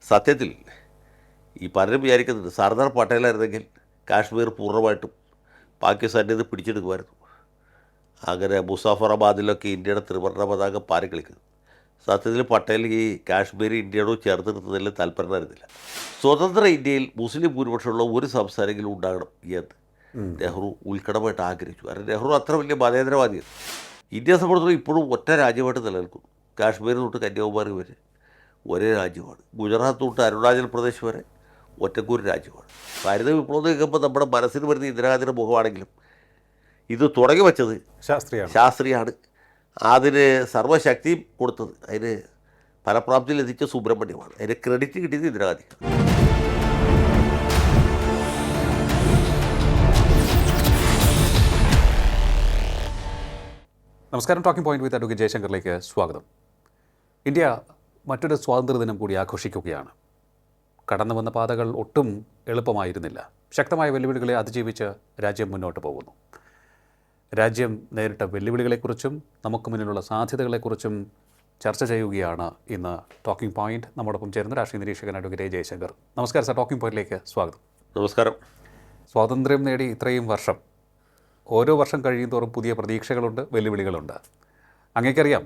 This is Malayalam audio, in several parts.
സത്യത്തിൽ ഈ പലരും വിചാരിക്കുന്നത് സർദാർ പട്ടേലായിരുന്നെങ്കിൽ കാശ്മീർ പൂർണ്ണമായിട്ടും പാകിസ്ഥാൻ്റെ ഇത് പിടിച്ചെടുക്കുമായിരുന്നു. അങ്ങനെ മുസാഫറാബാദിലൊക്കെ ഇന്ത്യയുടെ ത്രിവർണ്ണ പതാക പാറിക്കളിക്കുന്നു. സത്യത്തിൽ പട്ടേൽ ഈ കാശ്മീർ ഇന്ത്യയോട് ചേർത്ത് നിർത്തുന്നതിൽ താല്പര്യമായിരുന്നില്ല. സ്വതന്ത്ര ഇന്ത്യയിൽ മുസ്ലിം ഭൂരിപക്ഷമുള്ള ഒരു സംസ്ഥാനമെങ്കിലും ഉണ്ടാകണം എന്ന് നെഹ്റു ഉത്കടമായിട്ട് ആഗ്രഹിച്ചു. കാരണം നെഹ്റു അത്ര വലിയ മതേതരവാദിയാണ്. ഇന്ത്യയെ സംബന്ധിച്ചിടത്തോളം ഇപ്പോഴും ഒറ്റ രാജ്യമായിട്ട് നിലനിൽക്കുന്നു. കാശ്മീർ തൊട്ട് കന്യാകുമാരി വരെ ഒരേ രാജ്യമാണ്. ഗുജറാത്ത് തൊട്ട് അരുണാചൽ പ്രദേശ് വരെ ഒറ്റക്കൂര് രാജ്യമാണ്. ഹരിത വിപ്ലവം കേൾക്കുമ്പോൾ നമ്മുടെ മനസ്സിന് വരുന്ന ഇന്ദിരാഗാന്ധിയുടെ മുഖമാണെങ്കിലും ഇത് തുടങ്ങി വെച്ചത് ശാസ്ത്രിയാണ്. അതിന് സർവ്വശക്തിയും കൊടുത്തത്, അതിന് ഫലപ്രാപ്തിയിൽ എത്തിച്ച സുബ്രഹ്മണ്യമാണ്. അതിന് ക്രെഡിറ്റ് കിട്ടിയത് ഇന്ദിരാഗാന്ധി. നമസ്കാരം. ടോക്കിംഗ് പോയിന്റ് വിത്ത് അഡ്വക്കേറ്റ് ജയശങ്കറിലേക്ക് സ്വാഗതം. ഇന്ത്യ മറ്റൊരു സ്വാതന്ത്ര്യദിനം കൂടി ആഘോഷിക്കുകയാണ്. കടന്നു വന്ന പാതകൾ ഒട്ടും എളുപ്പമായിരുന്നില്ല. ശക്തമായ വെല്ലുവിളികളെ അതിജീവിച്ച് രാജ്യം മുന്നോട്ട് പോകുന്നു. രാജ്യം നേരിട്ട വെല്ലുവിളികളെക്കുറിച്ചും നമുക്ക് മുന്നിലുള്ള സാധ്യതകളെക്കുറിച്ചും ചർച്ച ചെയ്യുകയാണ് ഇന്ന് ടോക്കിംഗ് പോയിന്റ്. നമ്മോടൊപ്പം ചേരുന്ന രാഷ്ട്രീയ നിരീക്ഷകൻ അഡ്വക്കേറ്റ് ജയശങ്കർ. നമസ്കാരം സാർ. ടോക്കിംഗ് പോയിന്റിലേക്ക് സ്വാഗതം. നമസ്കാരം. സ്വാതന്ത്ര്യം നേടി ഇത്രയും വർഷം, ഓരോ വർഷം കഴിയും തോറും പുതിയ പ്രതീക്ഷകളുണ്ട്, വെല്ലുവിളികളുണ്ട്. അങ്ങേക്കറിയാം,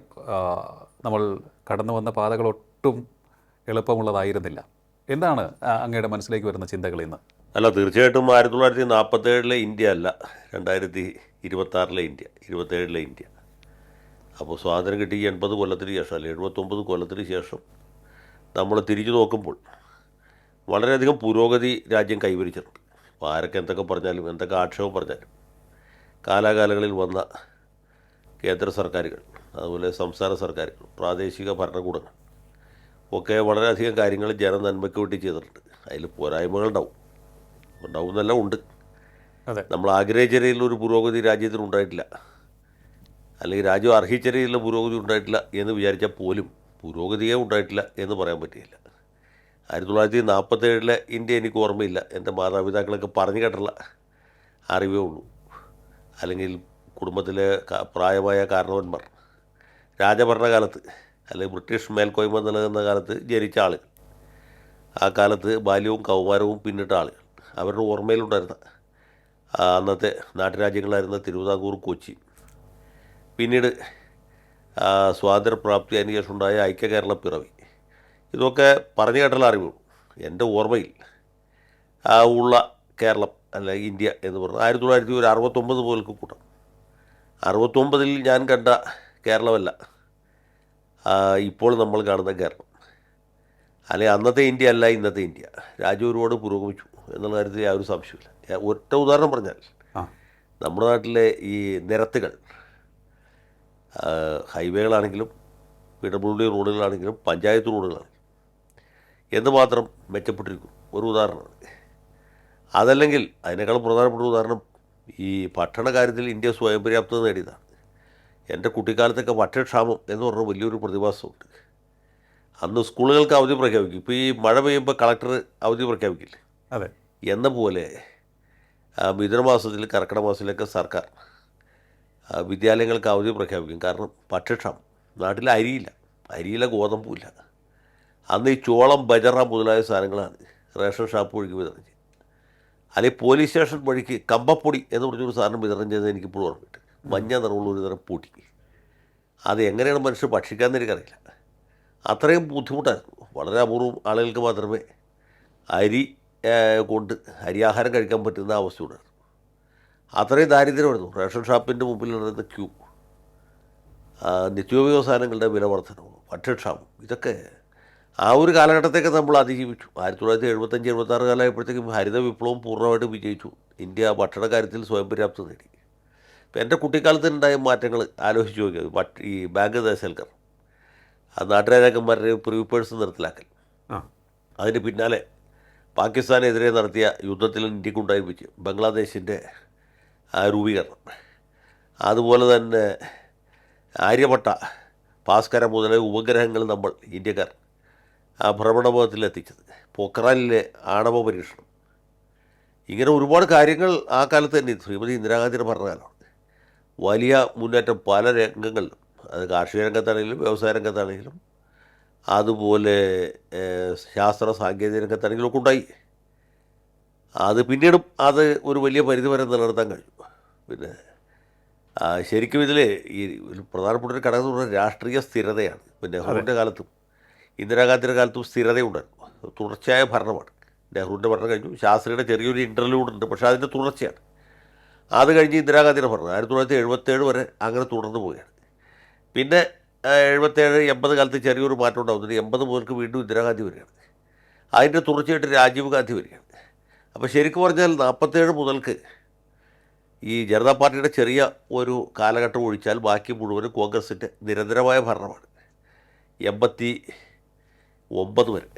നമ്മൾ കടന്നു വന്ന പാതകളൊട്ടും എളുപ്പമുള്ളതായിരുന്നില്ല. എന്താണ് അങ്ങയുടെ മനസ്സിലേക്ക് വരുന്ന ചിന്തകൾ ഇന്ന്? അല്ല, തീർച്ചയായിട്ടും 1947 ഇന്ത്യ അല്ല 2026 ഇന്ത്യ, 27 ഇന്ത്യ. അപ്പോൾ സ്വാതന്ത്ര്യം കിട്ടി 80 കൊല്ലത്തിന് ശേഷം, അല്ല 79 കൊല്ലത്തിന് ശേഷം നമ്മൾ തിരിഞ്ഞു നോക്കുമ്പോൾ വളരെയധികം പുരോഗതി രാജ്യം കൈവരിച്ചിട്ടുണ്ട്. അപ്പോൾ ആരൊക്കെ എന്തൊക്കെ പറഞ്ഞാലും, എന്തൊക്കെ ആക്ഷേപം പറഞ്ഞാലും, കാലാകാലങ്ങളിൽ വന്ന കേന്ദ്ര സർക്കാരുകൾ, അതുപോലെ സംസ്ഥാന സർക്കാരുകൾ, പ്രാദേശിക ഭരണകൂടങ്ങൾ ഒക്കെ വളരെയധികം കാര്യങ്ങൾ ജനനന്മയ്ക്ക് വേണ്ടി ചെയ്തിട്ടുണ്ട്. അതിൽ പോരായ്മകളുണ്ടാവും, എന്നല്ല ഉണ്ട്. നമ്മൾ ആഗ്രഹിച്ച രീതിയിലൊരു പുരോഗതി രാജ്യത്തിന് ഉണ്ടായിട്ടില്ല, അല്ലെങ്കിൽ രാജ്യം അർഹിച്ച രീതിയിലുള്ള പുരോഗതി ഉണ്ടായിട്ടില്ല എന്ന് വിചാരിച്ചാൽ പോലും പുരോഗതിയേ ഉണ്ടായിട്ടില്ല എന്ന് പറയാൻ പറ്റില്ല. 1947 ഇന്ത്യ എനിക്ക് ഓർമ്മയില്ല. എൻ്റെ മാതാപിതാക്കളൊക്കെ പറഞ്ഞു കേട്ടുള്ള അറിവേ ഉള്ളൂ. അല്ലെങ്കിൽ കുടുംബത്തിലെ പ്രായമായ കാരണവന്മാർ രാജഭരണകാലത്ത്, അല്ലെങ്കിൽ ബ്രിട്ടീഷ് മേൽക്കോയ്മ നിലനിന്ന കാലത്ത് ജനിച്ച ആളുകൾ, ആ കാലത്ത് ബാല്യവും കൗമാരവും പിന്നിട്ട ആളുകൾ, അവരുടെ ഓർമ്മയിലുണ്ടായിരുന്ന അന്നത്തെ നാട്ടുരാജ്യങ്ങളായിരുന്ന തിരുവിതാംകൂർ, കൊച്ചി, പിന്നീട് സ്വാതന്ത്ര്യപ്രാപ്തി അതിന് ശേഷം ഉണ്ടായ ഐക്യ കേരള പിറവി, ഇതൊക്കെ പറഞ്ഞു കേട്ടുള്ള അറിവുള്ളൂ. എൻ്റെ ഓർമ്മയിൽ ഉള്ള കേരളം അല്ല ഇന്ത്യ എന്ന് പറഞ്ഞാൽ 1969 മുതൽക്ക് കൂട്ടം. 69 ഞാൻ കണ്ട കേരളമല്ല ഇപ്പോൾ നമ്മൾ കാണുന്ന കേരളം, അല്ലെങ്കിൽ അന്നത്തെ ഇന്ത്യ അല്ല ഇന്നത്തെ ഇന്ത്യ. രാജ്യം ഒരുപാട് പുരോഗമിച്ചു എന്നുള്ള കാര്യത്തിൽ യാതൊരു സംശയമില്ല. ഒറ്റ ഉദാഹരണം പറഞ്ഞാൽ, നമ്മുടെ നാട്ടിലെ ഈ നിരത്തുകൾ, ഹൈവേകളാണെങ്കിലും PWD റോഡുകളാണെങ്കിലും പഞ്ചായത്ത് റോഡുകളാണെങ്കിലും എന്തുമാത്രം മെച്ചപ്പെട്ടിരിക്കും ഒരു ഉദാഹരണമാണ്. അതല്ലെങ്കിൽ അതിനേക്കാളും പ്രധാനപ്പെട്ട ഉദാഹരണം, ഈ ഭക്ഷണ കാര്യത്തിൽ ഇന്ത്യ സ്വയം പര്യാപ്തത നേടിയതാണ്. എൻ്റെ കുട്ടിക്കാലത്തൊക്കെ ഭക്ഷ്യക്ഷാമം എന്ന് പറഞ്ഞ വലിയൊരു പ്രതിഭാസമുണ്ട്. അന്ന് സ്കൂളുകൾക്ക് അവധി പ്രഖ്യാപിക്കും. ഇപ്പോൾ ഈ മഴ പെയ്യുമ്പോൾ കളക്ടർ അവധി പ്രഖ്യാപിക്കില്ലേ, അതെ, എന്ന പോലെ മിഥുനമാസത്തിൽ, കർക്കിടക മാസത്തിലൊക്കെ സർക്കാർ വിദ്യാലയങ്ങൾക്ക് അവധി പ്രഖ്യാപിക്കും. കാരണം ഭക്ഷ്യക്ഷാമം. നാട്ടിൽ അരിയില്ല, ഗോതമ്പുമില്ല. അന്ന് ഈ ചോളം, ബജറ മുതലായ സാധനങ്ങളാണ് റേഷൻ ഷാപ്പ് വഴിക്ക് വിതരണം ചെയ്തത്. അല്ലെങ്കിൽ പോലീസ് സ്റ്റേഷൻ വഴിക്ക് കമ്പപ്പൊടി എന്ന് പറഞ്ഞൊരു സാധനം വിതരണം ചെയ്തത് എനിക്കിപ്പോഴും ഓർമ്മയുണ്ട്. മഞ്ഞ നിറമുള്ള ഒരു തരം പൊടി. അത് എങ്ങനെയാണ് മനുഷ്യർ ഭക്ഷിക്കാമെന്ന് എനിക്കറിയില്ല. അത്രയും ബുദ്ധിമുട്ടായിരുന്നു. വളരെ അപൂർവം ആളുകൾക്ക് മാത്രമേ അരിയാഹാരം കഴിക്കാൻ പറ്റുന്ന അവസ്ഥയുണ്ടായിരുന്നു. അത്രയും ദാരിദ്ര്യമായിരുന്നു. റേഷൻ ഷാപ്പിൻ്റെ മുമ്പിൽ നടന്ന ക്യൂ, നിത്യോപയോഗ സാധനങ്ങളുടെ വില വർധനവും, ഭക്ഷ്യക്ഷാമം, ഇതൊക്കെ ആ ഒരു കാലഘട്ടത്തേക്ക് നമ്മൾ അതിജീവിച്ചു. 1975-76 കാലമായപ്പോഴത്തേക്കും ഹരിത വിപ്ലവം പൂർണ്ണമായിട്ട് വിജയിച്ചു. ഇന്ത്യ ഭക്ഷണ കാര്യത്തിൽ സ്വയം പര്യാപ്തത നേടി. ഇപ്പം എൻ്റെ കുട്ടിക്കാലത്തുണ്ടായ മാറ്റങ്ങൾ ആലോചിച്ച് നോക്കിയത്, ഈ ബാങ്ക് ദേശസൽക്കരണം, നാട്ടുരാജാക്കന്മാരുടെ പ്രീപേഴ്സ് നിർത്തലാക്കൽ, അതിന് പിന്നാലെ പാകിസ്ഥാനെതിരെ നടത്തിയ യുദ്ധത്തിൽ ഇന്ത്യക്കുണ്ടായ വിജയം, ബംഗ്ലാദേശിൻ്റെ രൂപീകരണം, അതുപോലെ തന്നെ ആര്യഭട്ട, ഭാസ്കര മുതലായ ഉപഗ്രഹങ്ങൾ നമ്മൾ ഇന്ത്യക്കാർ ഭ്രമണപഥത്തിലെത്തിച്ചത്, പൊക്രാനിലെ ആണവ പരീക്ഷണം, ഇങ്ങനെ ഒരുപാട് കാര്യങ്ങൾ ആ കാലത്ത് തന്നെ ശ്രീമതി ഇന്ദിരാഗാന്ധിയുടെ ഭരണകാലമാണ്. വലിയ മുന്നേറ്റം പല രംഗങ്ങളിലും, അത് കാർഷിക രംഗത്താണെങ്കിലും വ്യവസായ രംഗത്താണെങ്കിലും അതുപോലെ ശാസ്ത്ര സാങ്കേതിക രംഗത്താണെങ്കിലൊക്കെ ഉണ്ടായി. അത് പിന്നീടും അത് ഒരു വലിയ പരിധിവരെ നിലനിർത്താൻ കഴിഞ്ഞു. പിന്നെ ശരിക്കും ഇതിൽ ഈ ഒരു പ്രധാനപ്പെട്ട ഒരു ഘടകം എന്ന് പറഞ്ഞാൽ രാഷ്ട്രീയ സ്ഥിരതയാണ്. ഇപ്പോൾ നെഹ്റുവിൻ്റെ കാലത്തും ഇന്ദിരാഗാന്ധിയുടെ കാലത്തും സ്ഥിരതയുണ്ടായിരുന്നു. തുടർച്ചയായ ഭരണമാണ്. നെഹ്റുവിൻ്റെ ഭരണം കഴിഞ്ഞു, ശാസ്ത്രിയുടെ ചെറിയൊരു ഇൻ്റർലൂഡ് ഉണ്ട്, പക്ഷേ അതിൻ്റെ തുടർച്ചയാണ്. അത് കഴിഞ്ഞ് ഇന്ദിരാഗാന്ധിയുടെ ഭരണം 1977 വരെ അങ്ങനെ തുടർന്നു പോവുകയാണ്. പിന്നെ 77-80 കാലത്ത് ചെറിയൊരു മാറ്റം ഉണ്ടാകുന്നുണ്ട്. 80 മുതൽക്ക് വീണ്ടും ഇന്ദിരാഗാന്ധി വരികയാണ്. അതിൻ്റെ തുടർച്ചയായിട്ട് രാജീവ് ഗാന്ധി വരികയാണ്. അപ്പോൾ ശരിക്കും പറഞ്ഞാൽ 47 മുതൽക്ക് ഈ ജനതാ പാർട്ടിയുടെ ചെറിയ ഒരു കാലഘട്ടം ഒഴിച്ചാൽ ബാക്കി മുഴുവനും കോൺഗ്രസിൻ്റെ നിരന്തരമായ ഭരണമാണ് 89 വരെ.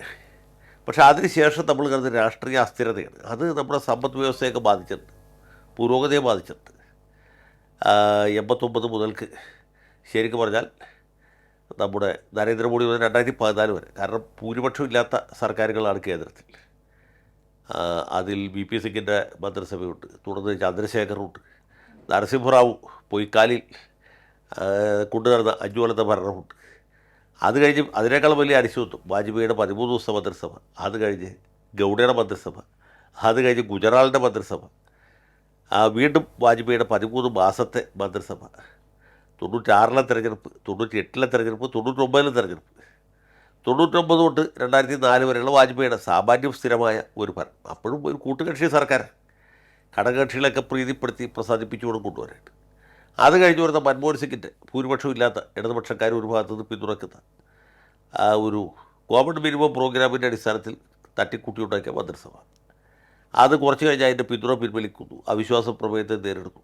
പക്ഷേ അതിനുശേഷം നമ്മൾ കരുതുന്ന രാഷ്ട്രീയ അസ്ഥിരതയാണ്. അത് നമ്മുടെ സമ്പദ് വ്യവസ്ഥയൊക്കെ ബാധിച്ചിട്ടുണ്ട്, പുരോഗതിയെ ബാധിച്ചിട്ടുണ്ട്. 89 മുതൽക്ക് ശരിക്കും പറഞ്ഞാൽ നമ്മുടെ നരേന്ദ്രമോദി മുതൽ 2014 വരെ, കാരണം ഭൂരിപക്ഷം ഇല്ലാത്ത സർക്കാരുകളാണ് കേന്ദ്രത്തിൽ. അതിൽ വി.പി. സിംഗിൻ്റെ മന്ത്രിസഭയുണ്ട്, തുടർന്ന് ചന്ദ്രശേഖറുണ്ട്, നരസിംഹറാവു പൊയ്ക്കാലിൽ കൊണ്ടുനടന്ന 5 കൊല്ലത്തെ ഭരണമുണ്ട്. അത് കഴിഞ്ഞ് അതിനേക്കാൾ വലിയ അനിശ്ചിതത്വം വാജ്പേയിയുടെ 13 ദിവസത്തെ മന്ത്രിസഭ, അത് കഴിഞ്ഞ് ഗൗഡയുടെ മന്ത്രിസഭ, അത് കഴിഞ്ഞ് ഗുജറാളിൻ്റെ മന്ത്രിസഭ, വീണ്ടും വാജ്പേയിയുടെ 13 മാസത്തെ മന്ത്രിസഭ, 96-ലെ തെരഞ്ഞെടുപ്പ്, 98-ലെ തെരഞ്ഞെടുപ്പ്, 99-ലെ തെരഞ്ഞെടുപ്പ്, 99 തൊട്ട് 2004 വരെയുള്ള വാജ്പേയിയുടെ സാമാന്യം സ്ഥിരമായ ഒരു ഭരണം. അപ്പോഴും ഒരു കൂട്ടുകക്ഷി സർക്കാർ, ഘടകകക്ഷികളൊക്കെ പ്രീതിപ്പെടുത്തി പ്രസാദിപ്പിച്ചുകൊണ്ട് കൊണ്ടുവരാനായിട്ട്. അത് കഴിഞ്ഞ് വരുന്ന മൻമോഹൻ സിംഗിൻ്റെ ഭൂരിപക്ഷം ഇല്ലാത്ത ഇടതുപക്ഷക്കാർ ഒരു ഭാഗത്തു നിന്ന് പിന്തുണയ്ക്കുന്ന ഒരു കോമൺ മിനിമം പ്രോഗ്രാമിൻ്റെ അടിസ്ഥാനത്തിൽ തട്ടിക്കൂട്ടിയുണ്ടാക്കിയ മന്ത്രിസഭ. അത് കുറച്ച് കഴിഞ്ഞ് അതിൻ്റെ പിന്തുണ പിൻവലിക്കുന്നു, അവിശ്വാസ പ്രമേയത്തെ നേരിടുന്നു.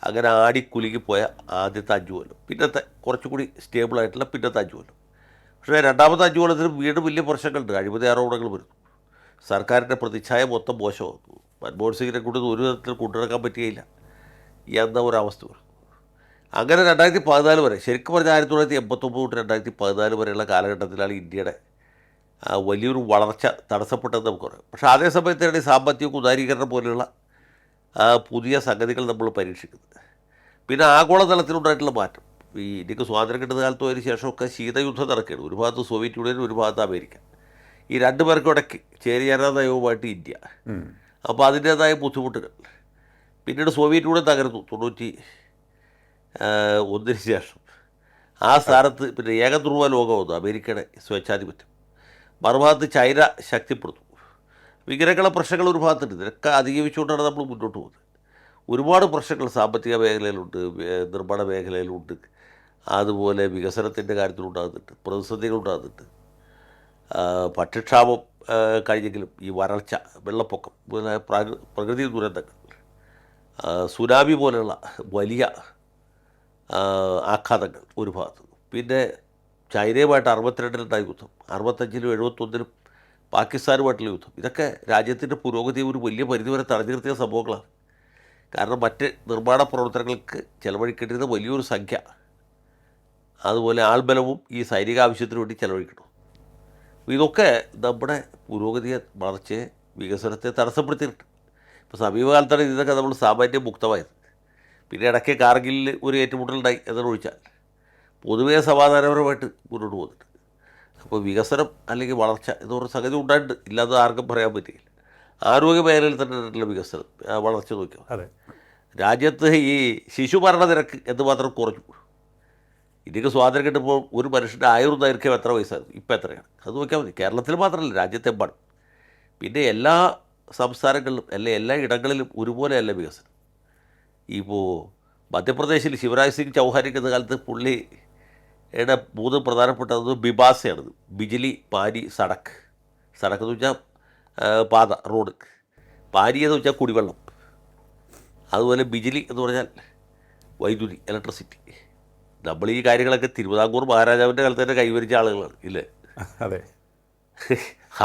അങ്ങനെ ആടിക്കുലുങ്ങിപ്പോയ ആദ്യത്തെ 5 കൊല്ലം, പിന്നത്തെ കുറച്ചുകൂടി സ്റ്റേബിളായിട്ടുള്ള പിന്നത്തെ 5 കൊല്ലം. പക്ഷേ രണ്ടാമത്തെ 5 കൊല്ലത്തിന് വീണ്ടും വലിയ പ്രശ്നങ്ങളുണ്ട്, അഴിമതി ആരോപണങ്ങൾ വരുന്നു, സർക്കാരിൻ്റെ പ്രതിച്ഛായ മൊത്തം മോശമാകുന്നു, മൻമോഹൻ സിംഗിനെ കൊണ്ട് ഒരു തരത്തിൽ കൊണ്ടുനടക്കാൻ പറ്റുകയില്ല എന്ന ഒരവസ്ഥ വരുന്നു. അങ്ങനെ 2014 വരെ, ശരിക്കും പറഞ്ഞാൽ 1989 തൊട്ട് 2014 വരെയുള്ള കാലഘട്ടത്തിലാണ് ഇന്ത്യയുടെ വലിയൊരു വളർച്ച തടസ്സപ്പെട്ടതെന്ന് നമുക്ക് പറയാം. പക്ഷേ അതേസമയത്താണ് ഈ സാമ്പത്തിക ഉദാരീകരണം പോലെയുള്ള പുതിയ സംഗതികൾ നമ്മൾ പരീക്ഷിക്കുന്നത്. പിന്നെ ആഗോളതലത്തിലുണ്ടായിട്ടുള്ള മാറ്റം, ഈ ഇന്ത്യക്ക് സ്വാതന്ത്ര്യം കിട്ടുന്ന കാലത്തും അതിന് ശേഷമൊക്കെ ശീതയുദ്ധം നടക്കുകയാണ്. ഒരു ഭാഗത്ത് സോവിയറ്റ് യൂണിയൻ, ഒരു ഭാഗത്ത് അമേരിക്ക. ഈ രണ്ടു പേർക്കും ഇടയ്ക്ക് ചേരിചേരാ നയവുമായിട്ട് ഇന്ത്യ. അപ്പോൾ അതിൻ്റേതായ ബുദ്ധിമുട്ടുകൾ. പിന്നീട് സോവിയറ്റ് യൂണിയൻ തകർന്നു 91-ന് ശേഷം. ആ സ്ഥാനത്ത് പിന്നെ ഏകധ്രുവ ലോകം വന്നു, അമേരിക്കയുടെ സ്വേച്ഛാധിപത്യം. മറുഭാഗത്ത് ചൈന ശക്തിപ്പെടുന്നു. ഇങ്ങനെയൊക്കെയുള്ള പ്രശ്നങ്ങൾ ഒരു ഭാഗത്തുണ്ട്. ഇതിനൊക്കെ അതിജീവിച്ചുകൊണ്ടാണ് നമ്മൾ മുന്നോട്ട് പോകുന്നത്. ഒരുപാട് പ്രശ്നങ്ങൾ സാമ്പത്തിക മേഖലയിലുണ്ട്, നിർമ്മാണ മേഖലയിലുണ്ട്, അതുപോലെ വികസനത്തിൻ്റെ കാര്യത്തിലുണ്ടാകുന്നുണ്ട്, പ്രതിസന്ധികളുണ്ടാകുന്നുണ്ട്. ഭക്ഷ്യക്ഷാമം കഴിഞ്ഞെങ്കിലും ഈ വരൾച്ച, വെള്ളപ്പൊക്കം മുതലായ പ്രകൃതി ദുരന്തങ്ങൾ, സുനാമി പോലെയുള്ള വലിയ ആഘാതങ്ങൾ ഒരു ഭാഗത്ത്. പിന്നെ ചൈനയുമായിട്ട് 62-ലുണ്ടായ യുദ്ധം, 65-ലും 71-ലും പാകിസ്ഥാനുമായിട്ടുള്ള യുദ്ധം, ഇതൊക്കെ രാജ്യത്തിൻ്റെ പുരോഗതി ഒരു വലിയ പരിധിവരെ തടഞ്ഞു നിർത്തിയ സംഭവങ്ങളാണ്. കാരണം മറ്റ് നിർമ്മാണ പ്രവർത്തനങ്ങൾക്ക് ചെലവഴിക്കേണ്ടിരുന്ന വലിയൊരു സംഖ്യ, അതുപോലെ ആൾബലവും ഈ സൈനിക ആവശ്യത്തിന് വേണ്ടി ചെലവഴിക്കണം. ഇതൊക്കെ നമ്മുടെ പുരോഗതിയെ, വളർച്ചയെ, വികസനത്തെ തടസ്സപ്പെടുത്തിയിട്ടുണ്ട്. ഇപ്പോൾ സമീപകാലത്താണ് ഇതൊക്കെ നമ്മൾ സാമാന്യം മുക്തമായത്. പിന്നെ ഇടയ്ക്ക് കാർഗിലിൽ ഒരു ഏറ്റുമുട്ടലുണ്ടായി എന്നതൊഴിച്ചാൽ പൊതുവേ സമാധാനപരമായിട്ട് മുന്നോട്ട് പോകുന്നുണ്ട്. അപ്പോൾ വികസനം അല്ലെങ്കിൽ വളർച്ച എന്ന് പറഞ്ഞ സംഗതി ഉണ്ടായിട്ടുണ്ട്, ഇല്ലാതെ ആർക്കും പറയാൻ പറ്റിയില്ല. ആരോഗ്യ മേഖലയിൽ തന്നെ വികസനം, വളർച്ച നോക്കിയോ. അതെ, രാജ്യത്ത് ഈ ശിശുമരണ നിരക്ക് എന്തുമാത്രം കുറഞ്ഞു. ഇന്ത്യക്ക് സ്വാതന്ത്ര്യം കിട്ടുമ്പോൾ ഒരു മനുഷ്യൻ്റെ ആയുർദൈർഘ്യം എത്ര വയസ്സായിരുന്നു, ഇപ്പോൾ എത്രയാണ്, അത് നോക്കിയാൽ മതി. കേരളത്തിൽ മാത്രമല്ല, രാജ്യത്തെമ്പാടും. പിന്നെ എല്ലാ സംസ്ഥാനങ്ങളിലും എല്ലാ ഇടങ്ങളിലും ഒരുപോലെയല്ല വികസനം. ഇപ്പോൾ മധ്യപ്രദേശിൽ ശിവരാജ് സിംഗ് ചൗഹാൻ ഇരിക്കുന്ന കാലത്ത് പുള്ളിയുടെ 3 പ്രധാനപ്പെട്ടത് ബിബാസയാണ്. ബിജിലി, പാനി, സടക്ക്. സടക്ക് എന്ന് വെച്ചാൽ പാത, റോഡ്. പാനി എന്ന് വെച്ചാൽ കുടിവെള്ളം. അതുപോലെ ബിജിലി എന്ന് പറഞ്ഞാൽ വൈദ്യുതി, ഇലക്ട്രിസിറ്റി. നമ്മൾ ഈ കാര്യങ്ങളൊക്കെ തിരുവിതാംകൂർ മഹാരാജാവിൻ്റെ കാലത്ത് തന്നെ കൈവരിച്ച ആളുകളാണ്, ഇല്ലേ? അതെ.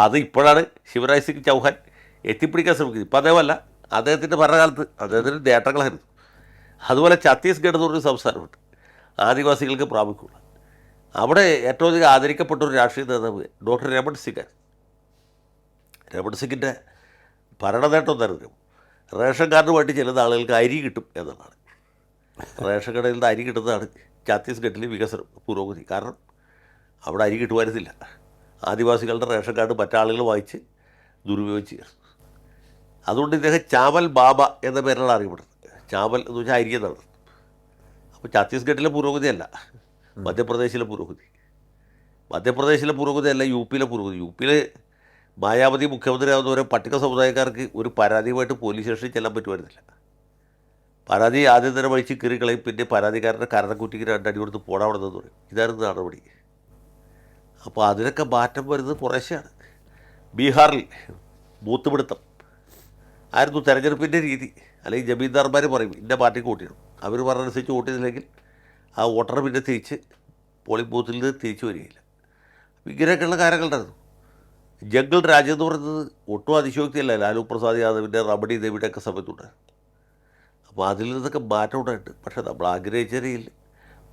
അത് ഇപ്പോഴാണ് ശിവരാജ് സിംഗ് ചൗഹാൻ എത്തിപ്പിടിക്കാൻ ശ്രമിക്കുന്നത്. ഇപ്പം അതേമല്ല, അദ്ദേഹത്തിൻ്റെ ഭരണകാലത്ത് അദ്ദേഹത്തിൻ്റെ നേട്ടങ്ങളായിരുന്നു. അതുപോലെ ഛത്തീസ്ഗഡ് എന്ന് പറഞ്ഞൊരു സംസ്ഥാനമുണ്ട്, ആദിവാസികൾക്ക് പ്രാമുഖ്യമുള്ള. അവിടെ ഏറ്റവും അധികം ആദരിക്കപ്പെട്ട ഒരു രാഷ്ട്രീയ നേതാവ് ഡോക്ടർ രമൺ സിംഗാണ്. രമൺ സിംഗിൻ്റെ ഭരണനേട്ടം എന്തായിരുന്നു? റേഷൻ കാർഡുമായിട്ട് ചെല്ലുന്ന ആളുകൾക്ക് അരി കിട്ടും എന്നതാണ്. റേഷൻ കടയിൽ നിന്ന് അരി കിട്ടുന്നതാണ് ഛത്തീസ്ഗഡിൽ വികസനം, പുരോഗതി. കാരണം അവിടെ അരി കിട്ടുമായിരുന്നില്ല. ആദിവാസികളുടെ റേഷൻ കാർഡ് മറ്റാളുകൾ വാങ്ങിച്ച് ദുരുപയോഗിച്ച്. അതുകൊണ്ട് ഇദ്ദേഹം ചാവൽ ബാബ എന്ന പേരിലാണ് അറിയപ്പെടുന്നത്. ചാവൽ എന്ന് വെച്ചാൽ അരി എന്നാണ്. അപ്പോൾ ഛത്തീസ്ഗഡിലെ പുരോഗതിയല്ല മധ്യപ്രദേശിലെ പുരോഗതി, മധ്യപ്രദേശിലെ പുരോഗതി അല്ല യു പിയിലെ പുരോഗതി. യു പിയിൽ മായാവതി മുഖ്യമന്ത്രിയാവുന്നവരെ പട്ടിക സമുദായക്കാർക്ക് ഒരു പരാതിയുമായിട്ട് പോലീസ് സ്റ്റേഷനിൽ ചെല്ലാൻ പറ്റുമായിരുന്നില്ല. പരാതി ആദ്യം തന്നെ വഴിച്ച് കീറിക്കളയും, പിന്നെ പരാതിക്കാരൻ്റെ കരണക്കുറ്റിക്ക് രണ്ടടി കൊടുത്ത് പോടാവിടുന്നെന്ന് പറയും. ഇതായിരുന്നു നടപടി. അപ്പോൾ അതിനൊക്കെ മാറ്റം വരുന്നത് കുറേശ്ശെയാണ്. ബീഹാറിൽ ബൂത്ത് പിടുത്തം ആയിരുന്നു തെരഞ്ഞെടുപ്പിൻ്റെ രീതി. അല്ലെങ്കിൽ ജമീന്ദാർമാർ പറയും ഇന്ന പാർട്ടിക്ക് വോട്ടിടണം, അവർ പറഞ്ഞനുസരിച്ച് വോട്ട് ചെയ്തില്ലെങ്കിൽ ആ വോട്ടറെ പിന്നെ തിരിച്ച് പോളിംഗ് ബൂത്തിൽ നിന്ന് തിരിച്ചു വരികയില്ല. ഇങ്ങനെയൊക്കെയുള്ള കാര്യങ്ങളുണ്ടായിരുന്നു. ജംഗിൾ രാജ് എന്ന് പറയുന്നത് ഒട്ടും അതിശയോക്തിയല്ല ലാലു പ്രസാദ് യാദവിൻ്റെ റബഡി ദേവിയുടെ ഒക്കെ സമയത്തുണ്ടായിരുന്നു. അപ്പോൾ അതിൽ നിന്നൊക്കെ മാറ്റം ഉണ്ടായിട്ടുണ്ട്. പക്ഷേ നമ്മൾ ആഗ്രഹിച്ച രീതിയിൽ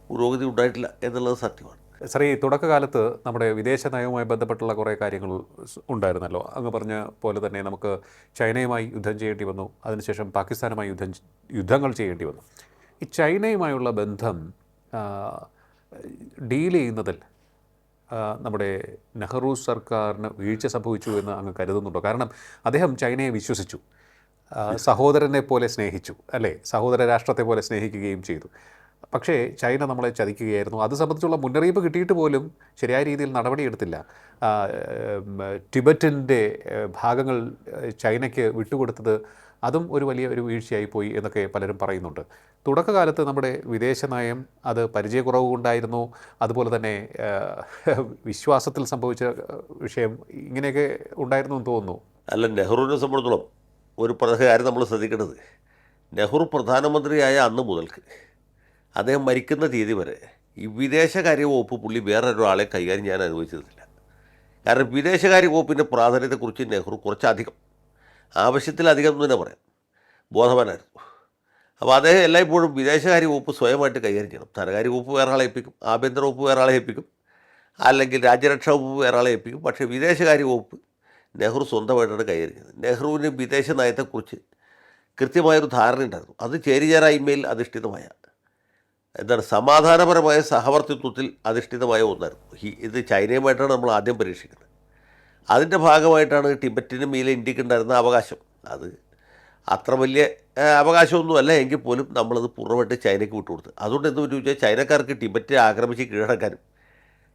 പുരോഗതി ഉണ്ടായിട്ടില്ല എന്നുള്ളത് സത്യമാണ്. സാർ, ഈ തുടക്കകാലത്ത് നമ്മുടെ വിദേശ നയവുമായി ബന്ധപ്പെട്ടുള്ള കുറേ കാര്യങ്ങൾ ഉണ്ടായിരുന്നല്ലോ. അങ്ങ് പറഞ്ഞ പോലെ തന്നെ നമുക്ക് ചൈനയുമായി യുദ്ധം ചെയ്യേണ്ടി വന്നു, അതിനുശേഷം പാകിസ്ഥാനുമായി യുദ്ധങ്ങൾ ചെയ്യേണ്ടി വന്നു. ഈ ചൈനയുമായുള്ള ബന്ധം ഡീൽ ചെയ്യുന്നതിൽ നമ്മുടെ നെഹ്റു സർക്കാരിന് വീഴ്ച സംഭവിച്ചു എന്ന് അങ്ങ് കരുതുന്നുണ്ടോ? കാരണം അദ്ദേഹം ചൈനയെ വിശ്വസിച്ചു, സഹോദരനെ പോലെ സ്നേഹിച്ചു, അല്ലേ? സഹോദര രാഷ്ട്രത്തെ പോലെ സ്നേഹിക്കുകയും ചെയ്തു. പക്ഷേ ചൈന നമ്മളെ ചതിക്കുകയായിരുന്നു. അത് സംബന്ധിച്ചുള്ള മുന്നറിയിപ്പ് കിട്ടിയിട്ട് പോലും ശരിയായ രീതിയിൽ നടപടിയെടുത്തില്ല. ടിബറ്റിൻ്റെ ഭാഗങ്ങൾ ചൈനയ്ക്ക് വിട്ടുകൊടുത്തത് അതും ഒരു വലിയ ഒരു വീഴ്ചയായി പോയി എന്നൊക്കെ പലരും പറയുന്നുണ്ട്. തുടക്കകാലത്ത് നമ്മുടെ വിദേശ നയം അത് പരിചയക്കുറവ് കൊണ്ടായിരുന്നു, അതുപോലെ തന്നെ വിശ്വാസത്തിൽ സംഭവിച്ച വിഷയം ഇങ്ങനെയൊക്കെ ഉണ്ടായിരുന്നു എന്ന് തോന്നുന്നു. അല്ല, നെഹ്റുവിനെ സംബന്ധിച്ചിടത്തോളം ഒരു കാര്യം നമ്മൾ ശ്രദ്ധിക്കേണ്ടത്, നെഹ്റു പ്രധാനമന്ത്രിയായ അന്ന് മുതൽക്ക് അദ്ദേഹം മരിക്കുന്ന തീയതി വരെ ഈ വിദേശകാര്യ വകുപ്പ് പുള്ളി വേറൊരാളെ കൈകാര്യം ചെയ്യാൻ അനുവദിച്ചിരുന്നില്ല. കാരണം വിദേശകാര്യ വകുപ്പിൻ്റെ പ്രാധാന്യത്തെക്കുറിച്ച് നെഹ്റു കുറച്ചധികം, ആവശ്യത്തിലധികം എന്ന് തന്നെ പറയാം, ബോധവാനായിരുന്നു. അപ്പോൾ അദ്ദേഹം എല്ലായ്പ്പോഴും വിദേശകാര്യ വകുപ്പ് സ്വയമായിട്ട് കൈകാര്യം ചെയ്യണം. ധനകാര്യ വകുപ്പ് വേറെ ആളെ ഏൽപ്പിക്കും, ആഭ്യന്തര വകുപ്പ് വേറെ ആളെ ഏൽപ്പിക്കും, അല്ലെങ്കിൽ രാജ്യരക്ഷാ വകുപ്പ് വേറെ ആളെ ഏൽപ്പിക്കും. പക്ഷേ വിദേശകാര്യ വകുപ്പ് നെഹ്റു സ്വന്തമായിട്ടാണ് കൈകാര്യം ചെയ്യുന്നത്. നെഹ്റുവിന് വിദേശ നയത്തെക്കുറിച്ച് കൃത്യമായൊരു ധാരണയുണ്ടായിരുന്നു. അത് ചേരിചേരായ്മയിൽ അധിഷ്ഠിതമായ സമാധാനപരമായ സഹവർത്തിത്വത്തിൽ അധിഷ്ഠിതമായ ഒന്നായിരുന്നു. ഇത് ചൈനയുമായിട്ടാണ് നമ്മൾ ആദ്യം പരീക്ഷിക്കുന്നത്. അതിൻ്റെ ഭാഗമായിട്ടാണ് ടിബറ്റിനും മീലെ ഇന്ത്യക്ക് ഉണ്ടായിരുന്ന അവകാശം. അത് അത്ര വലിയ അവകാശമൊന്നുമല്ല എങ്കിൽ പോലും നമ്മളത് പൂർണ്ണമായിട്ട് ചൈനയ്ക്ക് വിട്ടുകൊടുത്തു. അതുകൊണ്ട് എന്ത് പറ്റും വെച്ചാൽ ചൈനക്കാർക്ക് ടിബറ്റ് ആക്രമിച്ച് കീഴടക്കാനും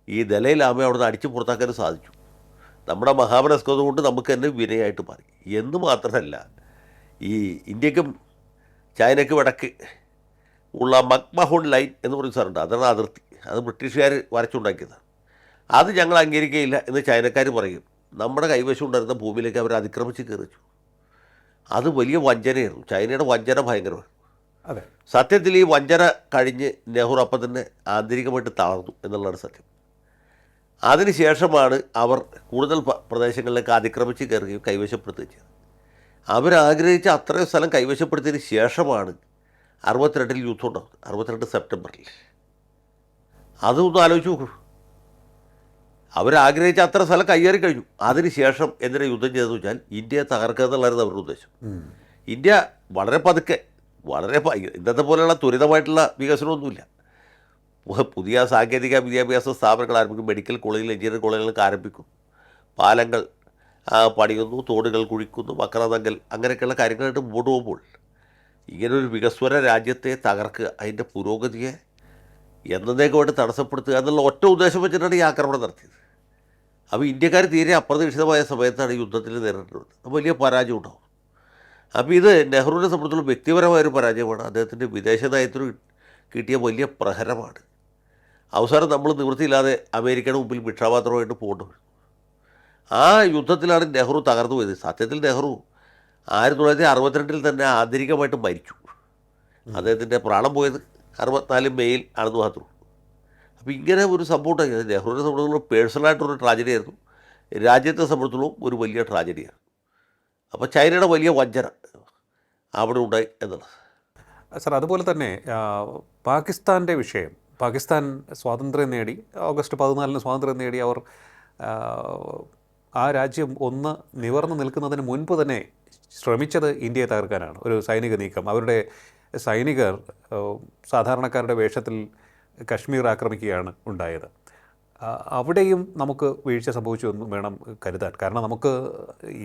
ഈ ദലൈ ലാമയെ അവിടെ നിന്ന് അടിച്ചു പുറത്താക്കാനും സാധിച്ചു. നമ്മുടെ മഹാമനസ്കത കൊണ്ട് നമുക്ക് തന്നെ വിനയായിട്ട് മാറി. എന്ന് മാത്രമല്ല, ഈ ഇന്ത്യക്കും ചൈനയ്ക്ക് വടക്ക് ഉള്ള മക്മഹോൺ ലൈൻ എന്ന് പറയുന്ന സ്ഥലമുണ്ട്, അതാണ് അതിർത്തി. അത് ബ്രിട്ടീഷുകാർ വരച്ചുണ്ടാക്കിയതാണ്. അത് ഞങ്ങൾ അംഗീകരിക്കുകയില്ല എന്ന് ചൈനക്കാർ പറയും. നമ്മുടെ കൈവശം ഉണ്ടായിരുന്ന ഭൂമിയിലേക്ക് അവർ അതിക്രമിച്ച് കയറിച്ചു. അത് വലിയ വഞ്ചനയായിരുന്നു. ചൈനയുടെ വഞ്ചന ഭയങ്കരമാണ്. അതെ, സത്യത്തിൽ ഈ വഞ്ചന കഴിഞ്ഞ് നെഹ്റു അപ്പം തന്നെ ആന്തരികമായിട്ട് തളർന്നു എന്നുള്ളതാണ് സത്യം. അതിനുശേഷമാണ് അവർ കൂടുതൽ പ്രദേശങ്ങളിലേക്ക് അതിക്രമിച്ച് കയറുകയും കൈവശപ്പെടുത്തുകയും ചെയ്തത്. അവരാഗ്രഹിച്ച അത്രയും സ്ഥലം കൈവശപ്പെടുത്തിയതിന് ശേഷമാണ് 62 യുദ്ധം ഉണ്ടാകുന്നത്. 62 സെപ്റ്റംബറിൽ. അതൊന്നും ആലോചിച്ച് നോക്കൂ. അവരാഗ്രഹിച്ച അത്ര സ്ഥലം കയ്യേറി കഴിഞ്ഞു. അതിനുശേഷം എന്തിനാ യുദ്ധം ചെയ്തതെന്ന് വെച്ചാൽ ഇന്ത്യയെ തകർക്കുക എന്നുള്ളതായിരുന്നു അവരുടെ ഉദ്ദേശം. ഇന്ത്യ വളരെ പതുക്കെ, വളരെ ഇന്നത്തെ പോലെയുള്ള ത്വരിതമായിട്ടുള്ള വികസനമൊന്നുമില്ല. പുതിയ സാങ്കേതിക വിദ്യാഭ്യാസ സ്ഥാപനങ്ങൾ ആരംഭിക്കും, മെഡിക്കൽ കോളേജിൽ, എഞ്ചിനീയറിംഗ് കോളേജുകളൊക്കെ ആരംഭിക്കും, പാലങ്ങൾ പണിയുന്നു, തോടുകൾ കുഴിക്കുന്നു, വക്രതങ്കൽ, അങ്ങനെയൊക്കെയുള്ള കാര്യങ്ങളായിട്ട് മുമ്പോട്ട് പോകുമ്പോൾ ഇങ്ങനൊരു വികസ്വര രാജ്യത്തെ തകർക്കുക, അതിൻ്റെ പുരോഗതിയെ എന്നേക്കുമായിട്ട് തടസ്സപ്പെടുത്തുക എന്നുള്ള ഒറ്റ ഉദ്ദേശം വെച്ചിട്ടാണ് ഈ ആക്രമണം നടത്തിയത്. അപ്പോൾ ഇന്ത്യക്കാർ തീരെ അപ്രതീക്ഷിതമായ സമയത്താണ് യുദ്ധത്തിൽ നേരിടുന്നത്. അപ്പോൾ വലിയ പരാജയം ഉണ്ടാവും. അപ്പോൾ ഇത് നെഹ്റുവിനെ സംബന്ധിച്ചുള്ള വ്യക്തിപരമായൊരു പരാജയമാണ്. അദ്ദേഹത്തിൻ്റെ വിദേശ നയത്തിന് കിട്ടിയ വലിയ പ്രഹരമാണ്. അവസാനം നമ്മൾ നിവൃത്തിയില്ലാതെ അമേരിക്കയുടെ മുമ്പിൽ ഭിക്ഷാപാത്രമായിട്ട് പോകേണ്ടി വരും. ആ യുദ്ധത്തിലാണ് നെഹ്റു തകർന്നു പോയത്. സത്യത്തിൽ നെഹ്റു 1962 തന്നെ ആന്തരികമായിട്ട് മരിച്ചു. അദ്ദേഹത്തിൻ്റെ പ്രാണം പോയത് 64 മെയ്യിൽ ആണെന്ന് മാത്രമേ. അപ്പോൾ ഇങ്ങനെ ഒരു സംഭവം ഉണ്ടായി. നെഹ്റുവിനെ സംബന്ധിച്ചുള്ള പേഴ്സണലായിട്ടൊരു ട്രാജഡി ആയിരുന്നു, രാജ്യത്തെ സംബന്ധിച്ചുള്ള ഒരു വലിയ ട്രാജഡിയാണ്. അപ്പോൾ ചൈനയുടെ വലിയ വഞ്ചന അവിടെ ഉണ്ടായി എന്നുള്ളത്. സർ, അതുപോലെ തന്നെ പാകിസ്ഥാൻ്റെ വിഷയം, പാകിസ്ഥാൻ സ്വാതന്ത്ര്യം നേടി, ഓഗസ്റ്റ് 14 സ്വാതന്ത്ര്യം നേടി. അവർ ആ രാജ്യം ഒന്ന് നിവർന്നു നിൽക്കുന്നതിന് മുൻപ് തന്നെ ശ്രമിച്ചത് ഇന്ത്യയെ തകർക്കാനാണ്, ഒരു സൈനിക നീക്കം. അവരുടെ സൈനികർ സാധാരണക്കാരുടെ വേഷത്തിൽ കശ്മീർ ആക്രമിക്കുകയാണ് ഉണ്ടായത്. അവിടെയും നമുക്ക് വീഴ്ച സംഭവിച്ചു എന്ന് വേണം കരുതാൻ. കാരണം നമുക്ക്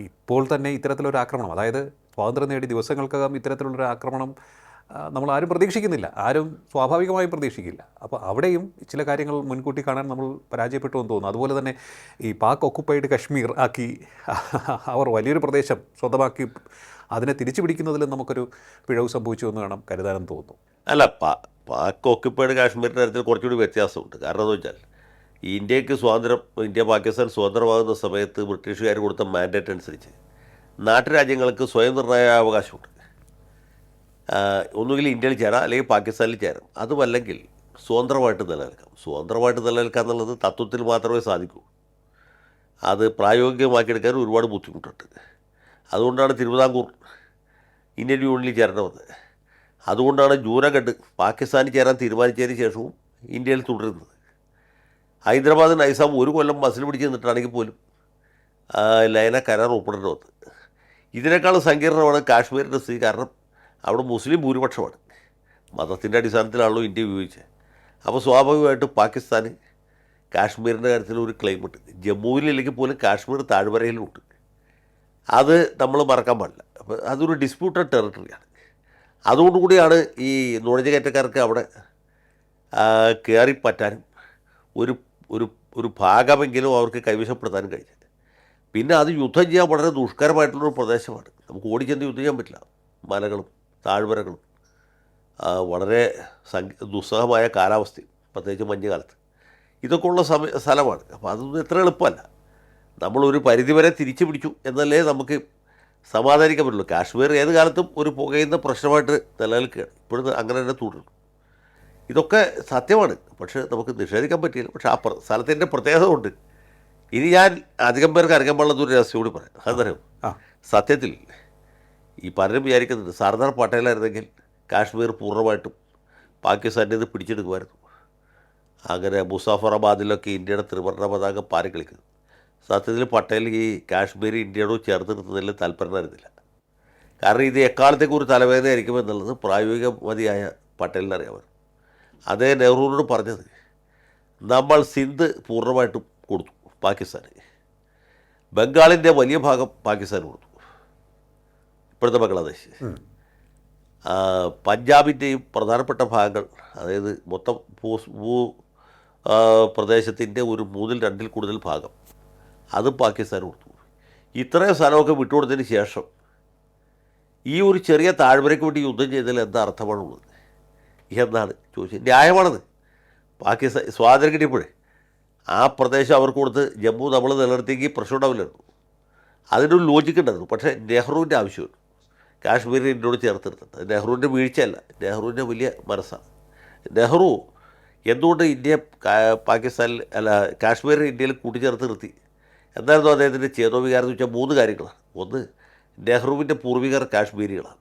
ഇപ്പോൾ തന്നെ ഇത്തരത്തിലൊരു ആക്രമണം, അതായത് സ്വാതന്ത്ര്യം നേടി ദിവസങ്ങൾക്കകം ഇത്തരത്തിലുള്ളൊരു ആക്രമണം നമ്മൾ ആരും പ്രതീക്ഷിക്കുന്നില്ല, ആരും സ്വാഭാവികമായും പ്രതീക്ഷിക്കില്ല. അപ്പോൾ അവിടെയും ചില കാര്യങ്ങൾ മുൻകൂട്ടി കാണാൻ നമ്മൾ പരാജയപ്പെട്ടു എന്ന് തോന്നുന്നു. അതുപോലെ തന്നെ ഈ പാക് ഒക്കുപ്പൈഡ് കശ്മീർ ആക്കി അവർ വലിയൊരു പ്രദേശം സ്വന്തമാക്കി അതിനെ തിരിച്ചു പിടിക്കുന്നതിലും നമുക്കൊരു പിഴവ് സംഭവിച്ചു എന്ന് വേണം കരുതാനെന്ന് തോന്നുന്നു. അല്ല, പാക് ഓക്യുപ്പൈഡ് കാശ്മീരിൻ്റെ കാര്യത്തിൽ കുറച്ചുകൂടി വ്യത്യാസമുണ്ട്. കാരണം എന്ന് വെച്ചാൽ ഇന്ത്യക്ക് സ്വാതന്ത്ര്യം, ഇന്ത്യ പാകിസ്ഥാൻ സ്വതന്ത്രമാകുന്ന സമയത്ത് ബ്രിട്ടീഷുകാർ കൊടുത്ത മാൻഡേറ്റ് അനുസരിച്ച് നാട്ടുരാജ്യങ്ങൾക്ക് സ്വയം നിർണയാവകാശമുണ്ട്. ഒന്നുകിൽ ഇന്ത്യയിൽ ചേരാം, അല്ലെങ്കിൽ പാകിസ്ഥാനിൽ ചേരാം. അതുമല്ലെങ്കിൽ സ്വതന്ത്രമായിട്ട് നിലനിൽക്കാം. സ്വതന്ത്രമായിട്ട് നിലനിൽക്കുക എന്നുള്ളത് തത്വത്തിൽ മാത്രമേ സാധിക്കൂ. അത് പ്രായോഗികമാക്കിയെടുക്കാൻ ഒരുപാട് ബുദ്ധിമുട്ടുണ്ട്. അതുകൊണ്ടാണ് തിരുവിതാംകൂർ ഇന്ത്യൻ യൂണിയനിൽ ചേരേണ്ടി വന്നത്. അതുകൊണ്ടാണ് ജൂനഗഡ് പാകിസ്ഥാനിൽ ചേരാൻ തീരുമാനിച്ചതിന് ശേഷവും ഇന്ത്യയിൽ തുടരുന്നത്. ഹൈദരാബാദ് നൈസാം ഒരു കൊല്ലം ബസ്സിൽ പിടിച്ച് നിന്നിട്ടാണെങ്കിൽ പോലും ലയന കരാർ ഒപ്പിടേണ്ടി വന്നത്. ഇതിനേക്കാൾ സങ്കീർണമാണ് കാശ്മീരിൻ്റെ സ്ഥിതി. കാരണം അവിടെ മുസ്ലിം ഭൂരിപക്ഷമാണ്. മതത്തിൻ്റെ അടിസ്ഥാനത്തിലാണല്ലോ ഇന്ത്യ ഉപയോഗിച്ചത്. അപ്പോൾ സ്വാഭാവികമായിട്ടും പാകിസ്ഥാന് കാശ്മീരിൻ്റെ കാര്യത്തിൽ ഒരു ക്ലെയിമുണ്ട്. ജമ്മുവിലില്ലെങ്കിൽ പോലും കാശ്മീർ താഴ്വരയിലുണ്ട്. അത് നമ്മൾ മറക്കാൻ പാടില്ല. അപ്പോൾ അതൊരു ഡിസ്പ്യൂട്ടഡ് ടെറിട്ടറിയാണ്. അതുകൊണ്ടുകൂടിയാണ് ഈ നുഴഞ്ഞുകയറ്റക്കാർക്ക് അവിടെ കയറിപ്പറ്റാനും ഒരു ഭാഗമെങ്കിലും അവർക്ക് കൈവശപ്പെടുത്താനും കഴിഞ്ഞത്. പിന്നെ അത് യുദ്ധം ചെയ്യാൻ വളരെ ദുഷ്കരമായിട്ടുള്ളൊരു പ്രദേശമാണ്. നമുക്ക് ഓടിച്ചെന്ന് യുദ്ധം ചെയ്യാൻ പറ്റില്ല. മലകളും താഴ്വരകളും വളരെ ദുസ്സഹമായ കാലാവസ്ഥയും, പ്രത്യേകിച്ച് മഞ്ഞുകാലത്ത്, ഇതൊക്കെ ഉള്ള സ്ഥലമാണ്. അപ്പോൾ അതൊന്നും എത്ര എളുപ്പമല്ല. നമ്മളൊരു പരിധിവരെ തിരിച്ചു പിടിച്ചു എന്നല്ലേ നമുക്ക് സമാധാനിക്കാൻ പറ്റുള്ളൂ. കാശ്മീർ ഏത് കാലത്തും ഒരു പുകയുന്ന പ്രശ്നമായിട്ട് നിലനിൽക്കുകയാണ്. ഇപ്പോഴും അങ്ങനെ തന്നെ തുടരുന്നു. ഇതൊക്കെ സത്യമാണ്, പക്ഷേ നമുക്ക് നിഷേധിക്കാൻ പറ്റിയില്ല. പക്ഷേ ആ സ്ഥലത്തിൻ്റെ പ്രത്യേകത ഉണ്ട്. ഇനി ഞാൻ അധികം പേർക്ക് അറിയാൻ പാടുള്ളതൊരു രഹസ്യം കൂടി പറയാം. അതറിയാം, സത്യത്തിൽ ഈ പലരും വിചാരിക്കുന്നുണ്ട് സർദാർ പട്ടേലായിരുന്നെങ്കിൽ കാശ്മീർ പൂർണ്ണമായിട്ടും പാകിസ്ഥാൻ്റെ ഇത് പിടിച്ചെടുക്കുമായിരുന്നു. അങ്ങനെ മുസാഫറാബാദിലൊക്കെ ഇന്ത്യയുടെ ത്രിവർണ്ണ പതാക പാറി കളിക്കുന്നു. സത്യത്തിൽ പട്ടേൽ ഈ കാശ്മീർ ഇന്ത്യയോട് ചേർത്ത് നിർത്തുന്നതിൽ താല്പര്യമായിരുന്നില്ല. കാരണം ഇത് എക്കാലത്തേക്കും ഒരു തലവേദനയായിരിക്കും എന്നുള്ളത് പ്രായോഗികമതിയായ പട്ടേലിന് അറിയാമായിരുന്നു. അതേ നെഹ്റുവിനോട് പറഞ്ഞത്, നമ്മൾ സിന്ധ് പൂർണ്ണമായിട്ടും കൊടുത്തു പാകിസ്ഥാന്, ബംഗാളിൻ്റെ വലിയ ഭാഗം പാകിസ്ഥാന് കൊടുത്തു, ഇപ്പോഴത്തെ ബംഗ്ലാദേശ്, പഞ്ചാബിൻ്റെയും പ്രധാനപ്പെട്ട ഭാഗങ്ങൾ, അതായത് മൊത്തം ഭൂ പ്രദേശത്തിൻ്റെ ഒരു 1/2 കൂടുതൽ ഭാഗം അത് പാകിസ്ഥാന് കൊടുത്തു. ഇത്രയും സ്ഥലമൊക്കെ വിട്ടുകൊടുത്തതിന് ശേഷം ഈ ഒരു ചെറിയ താഴ്വരയ്ക്ക് വേണ്ടി യുദ്ധം ചെയ്തതിൽ എന്താ അർത്ഥമാണുള്ളത് എന്നാണ് ചോദിച്ചത്. ന്യായമാണത്. പാകിസ്ഥാൻ സ്വാതന്ത്ര്യം കിട്ടിയപ്പോഴേ ആ പ്രദേശം അവർക്ക് കൊടുത്ത് ജമ്മു നമ്മൾ നിലനിർത്തിയെങ്കിൽ പ്രശ്നം ഉണ്ടാവില്ലായിരുന്നു. അതിനൊരു ലോജിക്ക് ഉണ്ടായിരുന്നു. പക്ഷേ നെഹ്റുവിൻ്റെ ആവശ്യമുണ്ട് കാശ്മീരിനെ ഇന്ത്യയോട് ചേർത്ത് നിർത്തുന്നത്. നെഹ്റുവിൻ്റെ വീഴ്ചയല്ല, നെഹ്റുവിൻ്റെ വലിയ മനസ്സാണ്. നെഹ്റു എന്തുകൊണ്ട് ഇന്ത്യ പാകിസ്ഥാനിൽ കാശ്മീരിനെ ഇന്ത്യയിൽ കൂട്ടിച്ചേർത്ത് നിർത്തി എന്നായിരുന്നു അദ്ദേഹത്തിൻ്റെ ചേതോവികാരം എന്ന് വെച്ചാൽ 3 കാര്യങ്ങളാണ്. ഒന്ന്, നെഹ്റുവിൻ്റെ പൂർവികർ കാശ്മീരികളാണ്.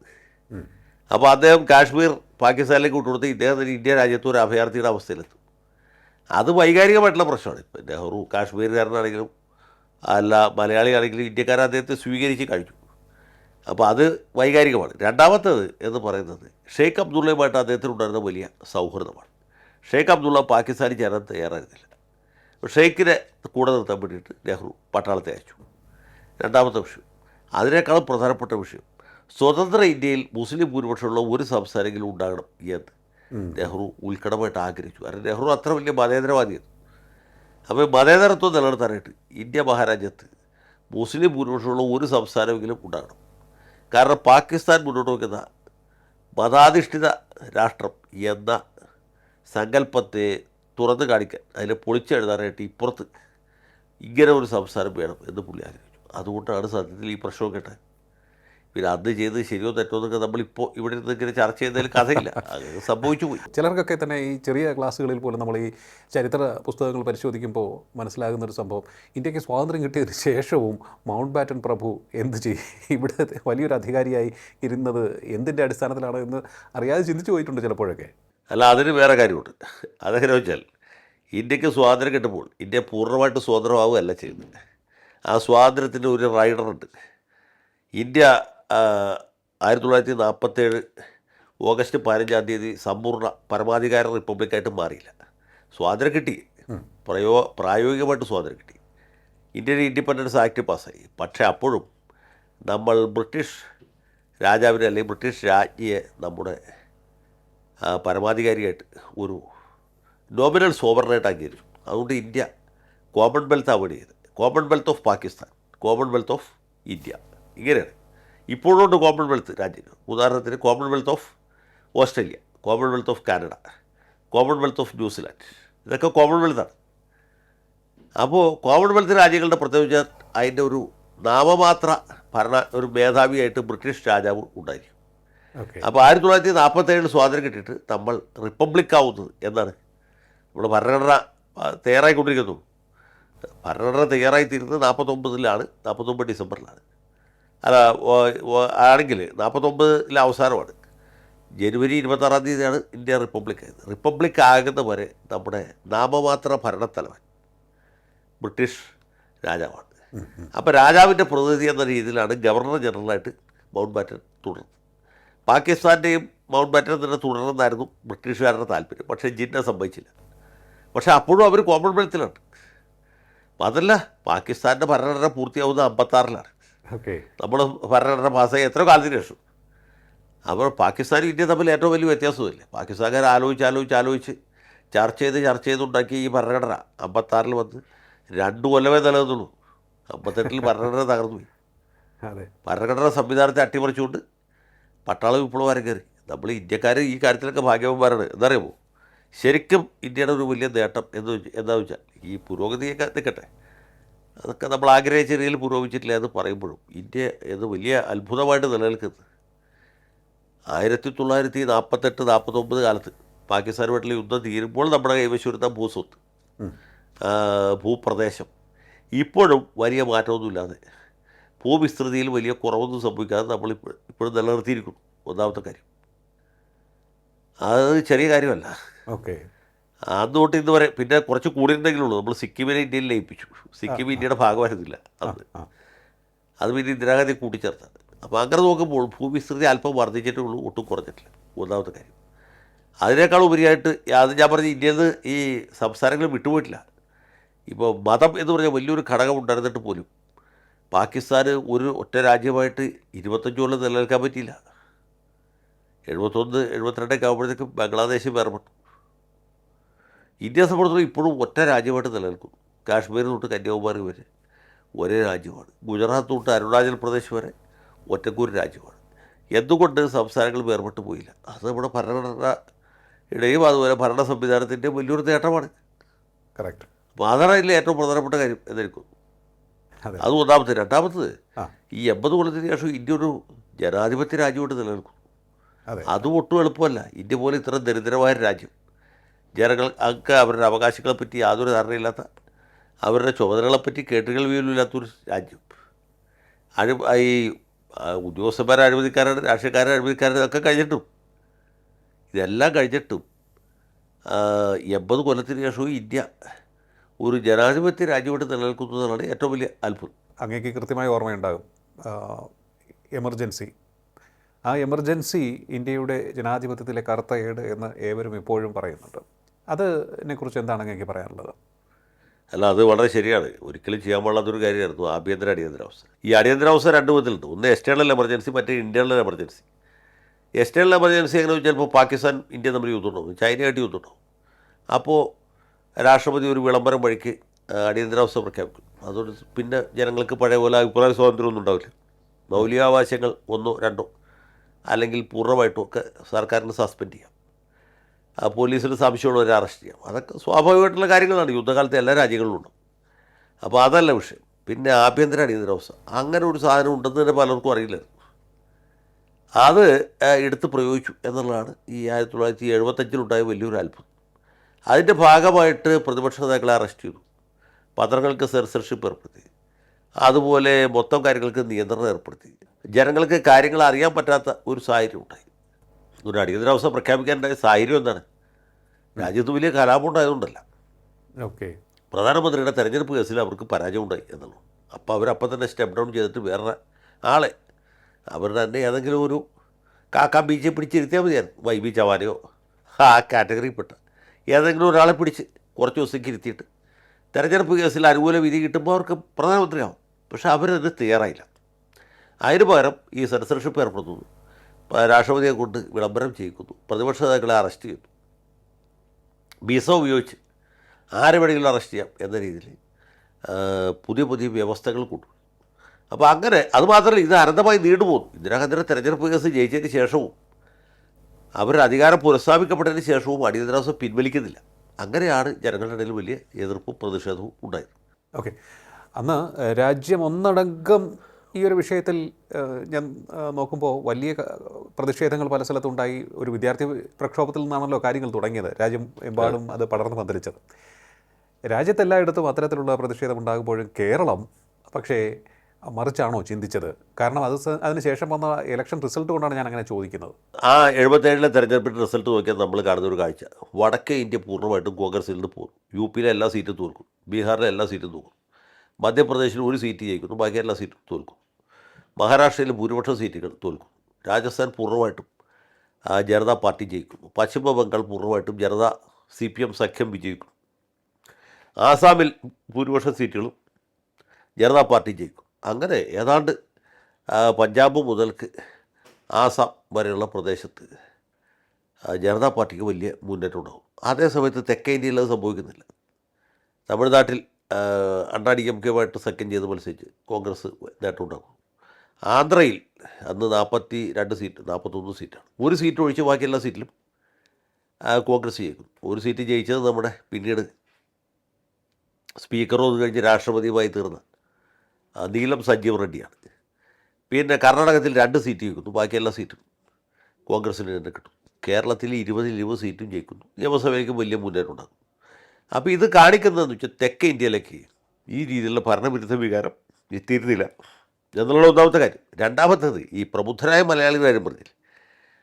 അപ്പോൾ അദ്ദേഹം കാശ്മീർ പാകിസ്ഥാനിലേക്ക് വിട്ടുകൊടുത്ത് ഇദ്ദേഹം ഇന്ത്യ രാജ്യത്ത് ഒരു അഭയാർത്ഥിയുടെ അവസ്ഥയിലെത്തും. അത് വൈകാരികമായിട്ടുള്ള പ്രശ്നമാണ്. ഇപ്പം നെഹ്റു കാശ്മീരുകാരനാണെങ്കിലും അല്ല മലയാളിയാണെങ്കിലും ഇന്ത്യക്കാരെ അദ്ദേഹത്തെ സ്വീകരിച്ച് കഴിച്ചു. അപ്പോൾ അത് വൈകാരികമാണ്. രണ്ടാമത്തേത് എന്ന് പറയുന്നത് ഷെയ്ഖ് അബ്ദുള്ളയുമായിട്ട് അദ്ദേഹത്തിനുണ്ടായിരുന്ന വലിയ സൗഹൃദമാണ്. ഷെയ്ഖ് അബ്ദുള്ള പാകിസ്ഥാനിൽ ചേരാൻ തയ്യാറായിരുന്നില്ല. ഷെയ്ഖിനെ കൂടെ നിർത്താൻ വേണ്ടിയിട്ട് നെഹ്റു പട്ടാളത്തെ അയച്ചു. രണ്ടാമത്തെ വിഷയം. അതിനേക്കാളും പ്രധാനപ്പെട്ട വിഷയം, സ്വതന്ത്ര ഇന്ത്യയിൽ മുസ്ലിം ഭൂരിപക്ഷമുള്ള ഒരു സംസ്ഥാനമെങ്കിലും ഉണ്ടാകണം എന്ന് നെഹ്റു ഉത്കടമായിട്ട് ആഗ്രഹിച്ചു. കാരണം നെഹ്റു അത്ര വലിയ മതേതരവാദിയാണ്. അപ്പോൾ മതേതരത്വം നിലനിർത്താനായിട്ട് ഇന്ത്യ മഹാരാജ്യത്ത് മുസ്ലിം ഭൂരിപക്ഷമുള്ള ഒരു സംസ്ഥാനമെങ്കിലും ഉണ്ടാകണം. കാരണം പാകിസ്ഥാൻ മുന്നോട്ട് വയ്ക്കുന്ന മതാധിഷ്ഠിത രാഷ്ട്രം എന്ന സങ്കല്പത്തെ തുറന്നു കാണിക്കാൻ, അതിനെ പൊളിച്ചെഴുതാനായിട്ട് ഇപ്പുറത്ത് ഇങ്ങനെ ഒരു സംസ്ഥാനം വേണം എന്ന് പുള്ളി ആഗ്രഹിച്ചു. അതുകൊണ്ടാണ് സത്യത്തിൽ ഈ പ്രശ്നമൊക്കെ ഉണ്ടായത്. പിന്നെ അന്ന് ചെയ്ത് ശരിയോ തെറ്റോ എന്നൊക്കെ നമ്മളിപ്പോൾ ഇവിടെ നിന്ന് ഇങ്ങനെ ചർച്ച ചെയ്തതിൽ കഥയില്ല, അത് സംഭവിച്ചു പോയി. ചിലർക്കൊക്കെ തന്നെ ഈ ചെറിയ ക്ലാസ്സുകളിൽ പോലും നമ്മൾ ഈ ചരിത്ര പുസ്തകങ്ങൾ പരിശോധിക്കുമ്പോൾ മനസ്സിലാകുന്നൊരു സംഭവം, ഇന്ത്യക്ക് സ്വാതന്ത്ര്യം കിട്ടിയതിന് ശേഷവും മൗണ്ട് ബാറ്റൻ പ്രഭു എന്ത് ചെയ്യും, ഇവിടെ വലിയൊരു അധികാരിയായി ഇരുന്നത് എന്തിൻ്റെ അടിസ്ഥാനത്തിലാണ് എന്ന് അറിയാതെ ചിന്തിച്ചു പോയിട്ടുണ്ട് ചിലപ്പോഴൊക്കെ. അല്ല, അതിന് വേറെ കാര്യമുണ്ട്. അതെങ്ങനെ വെച്ചാൽ ഇന്ത്യക്ക് സ്വാതന്ത്ര്യം കിട്ടുമ്പോൾ ഇന്ത്യ പൂർണ്ണമായിട്ട് സ്വതന്ത്രമാവുകയല്ല ചെയ്യുന്നത്. ആ സ്വാതന്ത്ര്യത്തിൻ്റെ ഒരു റൈഡറുണ്ട്. ഇന്ത്യ 1947 ഓഗസ്റ്റ് 15 സമ്പൂർണ്ണ പരമാധികാര റിപ്പബ്ലിക്കായിട്ട് മാറിയില്ല. സ്വാതന്ത്ര്യം കിട്ടി, പ്രായോഗികമായിട്ട് സ്വാതന്ത്ര്യം കിട്ടി. ഇന്ത്യൻ ഇൻഡിപെൻഡൻസ് ആക്ട് പാസ്സായി. പക്ഷേ അപ്പോഴും നമ്മൾ ബ്രിട്ടീഷ് രാജാവിനെ അല്ലെങ്കിൽ ബ്രിട്ടീഷ് രാജ്ഞിയെ നമ്മുടെ പരമാധികാരിയായിട്ട് ഒരു നോമിനൽ സോവറിനായിട്ട് അംഗീകരിച്ചു. അതുകൊണ്ട് ഇന്ത്യ കോമൺവെൽത്ത് അവോയ്ഡ് ചെയ്ത് Commonwealth of Pakistan, Commonwealth of India, ഇങ്ങനെയാണ് ഇപ്പോഴുണ്ട് കോമൺവെൽത്ത് രാജ്യങ്ങൾ. ഉദാഹരണത്തിന് Commonwealth of Australia, Commonwealth of Canada, Commonwealth of New Zealand, ഇതൊക്കെ കോമൺവെൽത്താണ്. അപ്പോൾ കോമൺവെൽത്ത് രാജ്യങ്ങളുടെ പ്രത്യേകിച്ച് അതിൻ്റെ ഒരു നാമമാത്ര ഒരു മേധാവിയായിട്ട് ബ്രിട്ടീഷ് രാജാവ് ഉണ്ടായിരിക്കും. അപ്പോൾ 1947 സ്വാതന്ത്ര്യം കിട്ടിയിട്ട് നമ്മൾ റിപ്പബ്ലിക് ആവുന്നത് എന്നാണ്. നമ്മൾ ഭരണഘടന തയ്യാറായിക്കൊണ്ടിരിക്കുന്നു. ഭരണഘടന തയ്യാറായിത്തീരുന്നത് 49 ഡിസംബറിലാണ്. അല്ല ആണെങ്കിൽ 49 അവസാനമാണ്. ജനുവരി 26 ഇന്ത്യ റിപ്പബ്ലിക് ആയത്. റിപ്പബ്ലിക് ആകുന്ന വരെ നമ്മുടെ നാമമാത്ര ഭരണത്തലവൻ ബ്രിട്ടീഷ് രാജാവാണ്. അപ്പോൾ രാജാവിൻ്റെ പ്രതിനിധി എന്ന രീതിയിലാണ് ഗവർണർ ജനറലായിട്ട് മൗണ്ട് ബാറ്റൻ തുടർന്നത്. പാകിസ്ഥാൻ്റെയും മൗണ്ട് ബാറ്റൻ തന്നെ തുടരണമെന്നായിരുന്നു ബ്രിട്ടീഷുകാരുടെ താല്പര്യം. പക്ഷേ ജിന്ന സമ്മതിച്ചില്ല. പക്ഷേ അപ്പോഴും അവർ കോമൺവെൽത്തിലാണ്. അതല്ല, പാകിസ്ഥാൻ്റെ ഭരണഘടന പൂർത്തിയാവുന്നത് 56-ലാണ്. നമ്മൾ ഭരണഘടന പാസ്സായി എത്ര കാലത്തിന് ശേഷം. അപ്പോൾ പാകിസ്ഥാനും ഇന്ത്യ തമ്മിൽ ഏറ്റവും വലിയ വ്യത്യാസമില്ലേ. പാകിസ്ഥാൻകാർ ആലോചിച്ച് ചർച്ച ചെയ്തുണ്ടാക്കി ഈ ഭരണഘടന 56-ൽ വന്ന് 2 കൊല്ലമേ നിലനിന്നുള്ളൂ. 58-ൽ ഭരണഘടന തകർന്നു പോയി. ഭരണഘടന സംവിധാനത്തെ അട്ടിമറിച്ചുകൊണ്ട് പട്ടാള വിപ്ലവം കയറി. നമ്മൾ ഇന്ത്യക്കാർ ഈ കാര്യത്തിലൊക്കെ ഭാഗ്യവാന്മാരാണ്. എന്നറിയാമോ, ശരിക്കും ഇന്ത്യയുടെ ഒരു വലിയ നേട്ടം എന്താണെന്ന് വെച്ചാൽ ഈ പുരോഗതിയൊക്കെ നിൽക്കട്ടെ, അതൊക്കെ നമ്മൾ ആഗ്രഹിച്ച രീതിയിൽ പുരോഗമിച്ചിട്ടില്ല എന്ന് പറയുമ്പോഴും ഇന്ത്യ എന്ന് വലിയ അത്ഭുതമായിട്ട് നിലനിൽക്കുന്നത് 1948-49 കാലത്ത് പാകിസ്ഥാനുമായിട്ടുള്ള യുദ്ധം തീരുമ്പോൾ നമ്മുടെ കൈവശം ഭൂസ്വത്ത്, ഭൂപ്രദേശം ഇപ്പോഴും വലിയ മാറ്റമൊന്നുമില്ലാതെ ഭൂവിസ്തൃതിയിൽ വലിയ കുറവൊന്നും സംഭവിക്കാതെ ഇപ്പോഴും നിലനിർത്തിയിരിക്കുന്നു. ഒന്നാമത്തെ കാര്യം, അത് ചെറിയ കാര്യമല്ല. അന്ന് തൊട്ട് ഇന്ന് വരെ പിന്നെ കുറച്ച് കൂടിയിട്ടുണ്ടെങ്കിലുള്ളൂ. നമ്മൾ സിക്കിമിനെ ഇന്ത്യയിൽ ലയിപ്പിച്ചു. സിക്കിം ഇന്ത്യയുടെ ഭാഗമായിരുന്നില്ല അന്ന്. അത് പിന്നെ ഇന്ദിരാഗാന്ധി കൂട്ടിച്ചേർത്താണ്. അപ്പോൾ അങ്ങനെ നോക്കുമ്പോൾ ഭൂവിസ്തൃതി അല്പം വർദ്ധിച്ചിട്ടുള്ളൂ, ഒട്ടും കുറഞ്ഞിട്ടില്ല. ഒന്നാമത്തെ കാര്യം. അതിനേക്കാൾ ഉപരിയായിട്ട് അത് ഞാൻ പറഞ്ഞ ഇന്ത്യയിൽ നിന്ന് ഈ സംസ്ഥാനങ്ങൾ വിട്ടുപോയിട്ടില്ല. ഇപ്പോൾ മതം എന്ന് പറഞ്ഞാൽ വലിയൊരു ഘടകം ഉണ്ടായിരുന്നിട്ട് പോലും പാകിസ്ഥാന് ഒരു ഒറ്റ രാജ്യമായിട്ട് 25 കൊല്ലം നിലനിൽക്കാൻ പറ്റിയില്ല. 71-72 ആകുമ്പോഴത്തേക്കും ബംഗ്ലാദേശ് വേർപെട്ടു. ഇന്ത്യയെ സംബന്ധിച്ചിടത്തോളം ഇപ്പോഴും ഒറ്റ രാജ്യമായിട്ട് നിലനിൽക്കുന്നു. കാശ്മീർ തൊട്ട് കന്യാകുമാരി വരെ ഒരേ രാജ്യമാണ്. ഗുജറാത്ത് തൊട്ട് അരുണാചൽ പ്രദേശ് വരെ ഒറ്റക്കൂര് രാജ്യമാണ്. എന്തുകൊണ്ട് സംസ്ഥാനങ്ങൾ വേർപെട്ട് പോയില്ല? അത് നമ്മുടെ ഭരണഘടനയുടെയും അതുപോലെ ഭരണ സംവിധാനത്തിൻ്റെയും വലിയൊരു നേട്ടമാണ്. കറക്റ്റ്. അപ്പോൾ അതാണ് ഇതിലെ ഏറ്റവും പ്രധാനപ്പെട്ട കാര്യം എന്നായിരിക്കും. അത് ഒന്നാമത്തെ. രണ്ടാമത്തത്, ഈ 80 കൊല്ലത്തിന് ശേഷം ഇന്ത്യ ഒരു ജനാധിപത്യ രാജ്യമായിട്ട് നിലനിൽക്കുന്നു. അതും ഒട്ടും എളുപ്പമല്ല. ഇന്ത്യ പോലെ ഇത്ര ദരിദ്രമായ രാജ്യം, ജനങ്ങൾക്ക് അവരുടെ അവകാശങ്ങളെപ്പറ്റി യാതൊരു ധാരണയില്ലാത്ത, അവരുടെ ചുമതലകളെപ്പറ്റി കേട്ടുകേൾവിയില്ലാത്തൊരു രാജ്യം. ഈ ഉദ്യോഗസ്ഥന്മാരെ അഴിമതിക്കാരാണ്, രാഷ്ട്രീയക്കാരെ അഴിമതിക്കാരാണ്, ഇതൊക്കെ ഇതെല്ലാം കഴിഞ്ഞിട്ടും 80 കൊല്ലത്തിന് ശേഷവും ഇന്ത്യ ഒരു ജനാധിപത്യ രാജ്യമായിട്ട് നിലനിൽക്കുന്നതാണ് ഏറ്റവും വലിയ അത്ഭുതം. അങ്ങേക്ക് കൃത്യമായ ഓർമ്മയുണ്ടാകും എമർജൻസി. ആ എമർജൻസി ഇന്ത്യയുടെ ജനാധിപത്യത്തിലെ കറുത്ത ഏട് എന്ന് ഏവരും ഇപ്പോഴും പറയുന്നുണ്ട്. അതിനെക്കുറിച്ച് എന്താണ് അങ്ങേക്ക് പറയാനുള്ളത്? അല്ല, അത് വളരെ ശരിയാണ്. ഒരിക്കലും ചെയ്യാൻ പാടില്ലാത്തൊരു കാര്യമായിരുന്നു ആഭ്യന്തര അടിയന്തരാവസ്ഥ. ഈ അടിയന്തരാവസ്ഥ 2 വിധത്തിലുണ്ട്. ഒന്ന് എക്സ്റ്റേണൽ എമർജൻസി, മറ്റേ ഇൻറ്റേർണൽ എമർജൻസി. എക്സ്റ്റേണൽ എമർജൻസി എങ്ങനെ വെച്ചാൽ ഇപ്പോൾ പാകിസ്ഥാൻ ഇന്ത്യ തമ്മിൽ യുദ്ധമുണ്ടാവും, ചൈനയായിട്ട് യുദ്ധമുണ്ടാവും. അപ്പോൾ രാഷ്ട്രപതി ഒരു വിളംബരം വഴിക്ക് അടിയന്തരാവസ്ഥ പ്രഖ്യാപിക്കും. അതുകൊണ്ട് പിന്നെ ജനങ്ങൾക്ക് പഴയ പോലെ അഭിപ്രായ സ്വാതന്ത്ര്യമൊന്നും ഉണ്ടാവില്ല. മൗലികാവകാശങ്ങൾ 1, 2 അല്ലെങ്കിൽ പൂർണ്ണമായിട്ടും ഒക്കെ സർക്കാരിന് സസ്പെൻഡ് ചെയ്യാം. പോലീസിന് സംശയമുള്ളവരെ അറസ്റ്റ് ചെയ്യാം. അതൊക്കെ സ്വാഭാവികമായിട്ടുള്ള കാര്യങ്ങളാണ്, യുദ്ധകാലത്തെ എല്ലാ രാജ്യങ്ങളിലും ഉണ്ട്. അപ്പോൾ അതല്ല വിഷയം. പിന്നെ ആഭ്യന്തര അടിയന്തരാവസ്ഥ, അങ്ങനെ ഒരു സാധനം ഉണ്ടെന്ന് തന്നെ പലർക്കും അറിയില്ലായിരുന്നു. അത് എടുത്ത് പ്രയോഗിച്ചു എന്നുള്ളതാണ് ഈ 1975-ലുണ്ടായ വലിയൊരു അത്ഭുതം. അതിൻ്റെ ഭാഗമായിട്ട് പ്രതിപക്ഷ നേതാക്കളെ അറസ്റ്റ് ചെയ്തു, പത്രങ്ങൾക്ക് സെൻസർഷിപ്പ് ഏർപ്പെടുത്തി, അതുപോലെ മൊത്തം കാര്യങ്ങൾക്ക് നിയന്ത്രണം ഏർപ്പെടുത്തി. ജനങ്ങൾക്ക് കാര്യങ്ങൾ അറിയാൻ പറ്റാത്ത ഒരു സാഹചര്യം ഉണ്ടായി. ഒരു അടിയന്തരാവസ്ഥ പ്രഖ്യാപിക്കാനുണ്ടായ സാഹചര്യം എന്താണ്? രാജ്യത്ത് വലിയ കലാപം ഉണ്ടായതുകൊണ്ടല്ല. പ്രധാനമന്ത്രിയുടെ തെരഞ്ഞെടുപ്പ് കേസിൽ അവർക്ക് പരാജയം ഉണ്ടായി എന്നുള്ളൂ. അപ്പോൾ അവരപ്പം തന്നെ സ്റ്റെപ്പ് ഡൗൺ ചെയ്തിട്ട് വേറെ ആളെ, അവരുടെ തന്നെ ഏതെങ്കിലും ഒരു കാക്ക ബീച്ചെ പിടിച്ചിരുത്തിയാൽ മതിയായിരുന്നു. YB ചവാനെയോ ആ കാറ്റഗറിയിൽപ്പെട്ട ഏതെങ്കിലും ഒരാളെ പിടിച്ച് കുറച്ച് ദിവസത്തേക്ക് ഇരുത്തിയിട്ട് തെരഞ്ഞെടുപ്പ് കേസിൽ അനുകൂല വിധി കിട്ടുമ്പോൾ അവർക്ക് പ്രധാനമന്ത്രിയാവും. പക്ഷേ അവരത് തയ്യാറായില്ല. അതിന് പകരം ഈ സെൻസർഷിപ്പ് ഏർപ്പെടുത്തുന്നു, രാഷ്ട്രപതിയെ കൊണ്ട് വിളംബരം ചെയ്യിക്കുന്നു, പ്രതിപക്ഷ നേതാക്കളെ അറസ്റ്റ് ചെയ്യുന്നു, വിസ ഉപയോഗിച്ച് ആരെ വേണമെങ്കിലും അറസ്റ്റ് ചെയ്യാം എന്ന രീതിയിൽ പുതിയ പുതിയ വ്യവസ്ഥകൾ കൊണ്ടു. അപ്പോൾ അങ്ങനെ അതുമാത്രമല്ല, ഇത് അനന്തമായി നീണ്ടുപോകുന്നു. ഇന്ദിരാഗാന്ധിയുടെ തെരഞ്ഞെടുപ്പ് കേസ് ജയിച്ചതിന് ശേഷവും അവരുടെ അധികാരം പുനഃസ്ഥാപിക്കപ്പെട്ടതിന് ശേഷവും അടിയന്തരാവസ്ഥ പിൻവലിക്കുന്നില്ല. അങ്ങനെയാണ് ജനങ്ങളുടെ ഇടയിൽ വലിയ എതിർപ്പും പ്രതിഷേധവും ഉണ്ടായത്. ഓക്കെ, അന്ന് രാജ്യം ഒന്നടങ്കം ഈ ഒരു വിഷയത്തിൽ ഞാൻ നോക്കുമ്പോൾ വലിയ പ്രതിഷേധങ്ങൾ പല സ്ഥലത്തുണ്ടായി. ഒരു വിദ്യാർത്ഥി പ്രക്ഷോഭത്തിൽ നിന്നാണല്ലോ കാര്യങ്ങൾ തുടങ്ങിയത്, രാജ്യം എമ്പാടും അത് പടർന്നു പന്തലിച്ചത്. രാജ്യത്തെല്ലായിടത്തും അത്തരത്തിലുള്ള പ്രതിഷേധം ഉണ്ടാകുമ്പോഴും കേരളം പക്ഷേ മറിച്ചാണോ ചിന്തിച്ചത്? കാരണം അതിനുശേഷം വന്ന ഇലക്ഷൻ റിസൾട്ട് കൊണ്ടാണ് ഞാൻ അങ്ങനെ ചോദിക്കുന്നത്. ആ 77-ലെ തെരഞ്ഞെടുപ്പിൻ്റെ റിസൾട്ട് നോക്കിയാൽ നമ്മൾ കാണുന്ന ഒരു കാഴ്ച, വടക്കേ ഇന്ത്യ പൂർണ്ണമായിട്ടും കോൺഗ്രസിൽ നിന്ന് പോകും. യു-പിയിലെ എല്ലാ സീറ്റും തോൽക്കും, ബീഹാറിലെ എല്ലാ സീറ്റും തോൽക്കും, മധ്യപ്രദേശിൽ ഒരു സീറ്റ് ജയിക്കുന്നു, ബാക്കി എല്ലാ സീറ്റും തോൽക്കും, മഹാരാഷ്ട്രയിൽ ഭൂരിപക്ഷം സീറ്റുകൾ തോൽക്കും, രാജസ്ഥാൻ പൂർണ്ണമായിട്ടും ജനതാ പാർട്ടി ജയിക്കുന്നു, പശ്ചിമ ബംഗാൾ പൂർണ്ണമായിട്ടും ജനതാ CPM സഖ്യം വിജയിക്കും, ആസാമിൽ ഭൂരിപക്ഷം സീറ്റുകളും ജനതാ പാർട്ടി ജയിക്കും. അങ്ങനെ ഏതാണ്ട് പഞ്ചാബ് മുതൽക്ക് ആസാം വരെയുള്ള പ്രദേശത്ത് ജനതാ പാർട്ടിക്ക് വലിയ മുന്നേറ്റം ഉണ്ടാകും. അതേസമയത്ത് തെക്കേ ഇന്ത്യയിൽ അത് സംഭവിക്കുന്നില്ല. തമിഴ്നാട്ടിൽ DMK-യുമായിട്ട് സഖ്യം ചെയ്ത് മത്സരിച്ച് കോൺഗ്രസ് നേട്ടം ഉണ്ടാക്കും. ആന്ധ്രയിൽ അന്ന് 42 സീറ്റ് 41 സീറ്റാണ്. ഒരു സീറ്റ് ഒഴിച്ച് ബാക്കി എല്ലാ സീറ്റിലും കോൺഗ്രസ് ജയിക്കും. ഒരു സീറ്റ് ജയിച്ചത് നമ്മുടെ പിന്നീട് സ്പീക്കറോട് കഴിഞ്ഞ് രാഷ്ട്രപതിയുമായി തീർന്ന നീലം സഞ്ജീവ് റെഡ്ഡിയാണ്. പിന്നെ കർണാടകത്തിൽ 2 സീറ്റ് ജയിക്കുന്നു, ബാക്കി എല്ലാ സീറ്റും കോൺഗ്രസിന് തന്നെ കിട്ടും. കേരളത്തിൽ 20 സീറ്റും ജയിക്കുന്നു, നിയമസഭയിലേക്ക് വലിയ മുന്നേറ്റം ഉണ്ടാകും. അപ്പോൾ ഇത് കാണിക്കുന്നതെന്ന് വെച്ചാൽ തെക്കേ ഇന്ത്യയിലേക്ക് ഈ രീതിയിലുള്ള ഭരണവിരുദ്ധ വികാരം എത്തിയിരുന്നില്ല എന്നുള്ള ഒന്നാമത്തെ കാര്യം. രണ്ടാമത്തേത്, ഈ പ്രബുദ്ധരായ മലയാളികളുടെ കാര്യം പറഞ്ഞില്ല,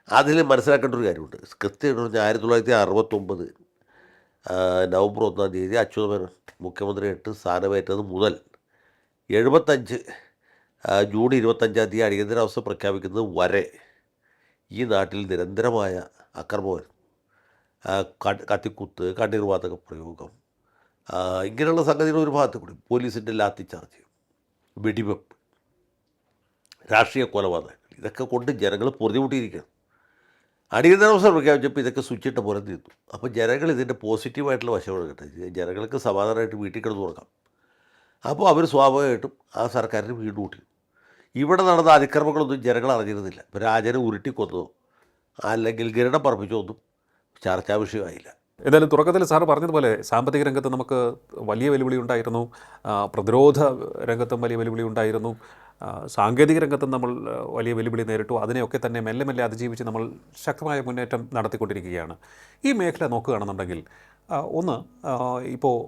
അതിൽ മനസ്സിലാക്കേണ്ട ഒരു കാര്യമുണ്ട്. കൃത്യമായിട്ട് പറഞ്ഞാൽ 1969 നവംബർ 1-ാം തീയതി അച്യുതമേനോൻ മുഖ്യമന്ത്രിയായിട്ട് സ്ഥാനമേറ്റത് മുതൽ 75 ജൂൺ 25-ാം തീയതി അടിയന്തരാവസ്ഥ പ്രഖ്യാപിക്കുന്നത് വരെ ഈ നാട്ടിൽ നിരന്തരമായ അക്രമമായിരുന്നു. കത്തിക്കുത്ത്, കണ്ണീർ വാതക പ്രയോഗം, ഇങ്ങനെയുള്ള സംഗതികൾ ഒരു ഭാഗത്ത് കൂടി, പോലീസിൻ്റെ ലാത്തി ചാർജ്, വെടിവെപ്പ്, രാഷ്ട്രീയ കൊലപാതകങ്ങൾ, ഇതൊക്കെ കൊണ്ട് ജനങ്ങൾ പൊറുതിമുട്ടിയിരിക്കുകയാണ്. അടിയന്തരാവസ്ഥ പ്രഖ്യാപിച്ചപ്പോൾ ഇതൊക്കെ സ്വിച്ചിട്ട പോലെ തീർത്തു. അപ്പോൾ ജനങ്ങൾ ഇതിൻ്റെ പോസിറ്റീവായിട്ടുള്ള വശമാണ് കിട്ടുന്നത്. ജനങ്ങൾക്ക് സമാധാനമായിട്ട് വീട്ടിൽ കിടന്നു തുടങ്ങാം. അപ്പോൾ അവർ സ്വാഭാവികമായിട്ടും ആ സർക്കാരിന് വീണ്ടും കൂട്ടി. ഇവിടെ നടന്ന അതിക്രമങ്ങളൊന്നും ജനങ്ങൾ അറിഞ്ഞിരുന്നില്ല. ഇപ്പോൾ രാജനെ ഉരുട്ടിക്കൊന്നോ അല്ലെങ്കിൽ ഗരുഡം പറപ്പിച്ചോ ഒന്നും ചർച്ചാ വിഷയമായില്ല. എന്തായാലും തുടക്കത്തിൽ സാറ് പറഞ്ഞതുപോലെ സാമ്പത്തിക രംഗത്ത് നമുക്ക് വലിയ വെല്ലുവിളി ഉണ്ടായിരുന്നു, പ്രതിരോധ രംഗത്തും വലിയ വെല്ലുവിളി ഉണ്ടായിരുന്നു, സാങ്കേതിക രംഗത്തും നമ്മൾ വലിയ വെല്ലുവിളി നേരിട്ടു. അതിനെയൊക്കെ തന്നെ മെല്ലെ മെല്ലെ അതിജീവിച്ച് നമ്മൾ ശക്തമായ മുന്നേറ്റം നടത്തിക്കൊണ്ടിരിക്കുകയാണ്. ഈ മേഖല നോക്കുകയാണെന്നുണ്ടെങ്കിൽ ഒന്ന് ഇപ്പോൾ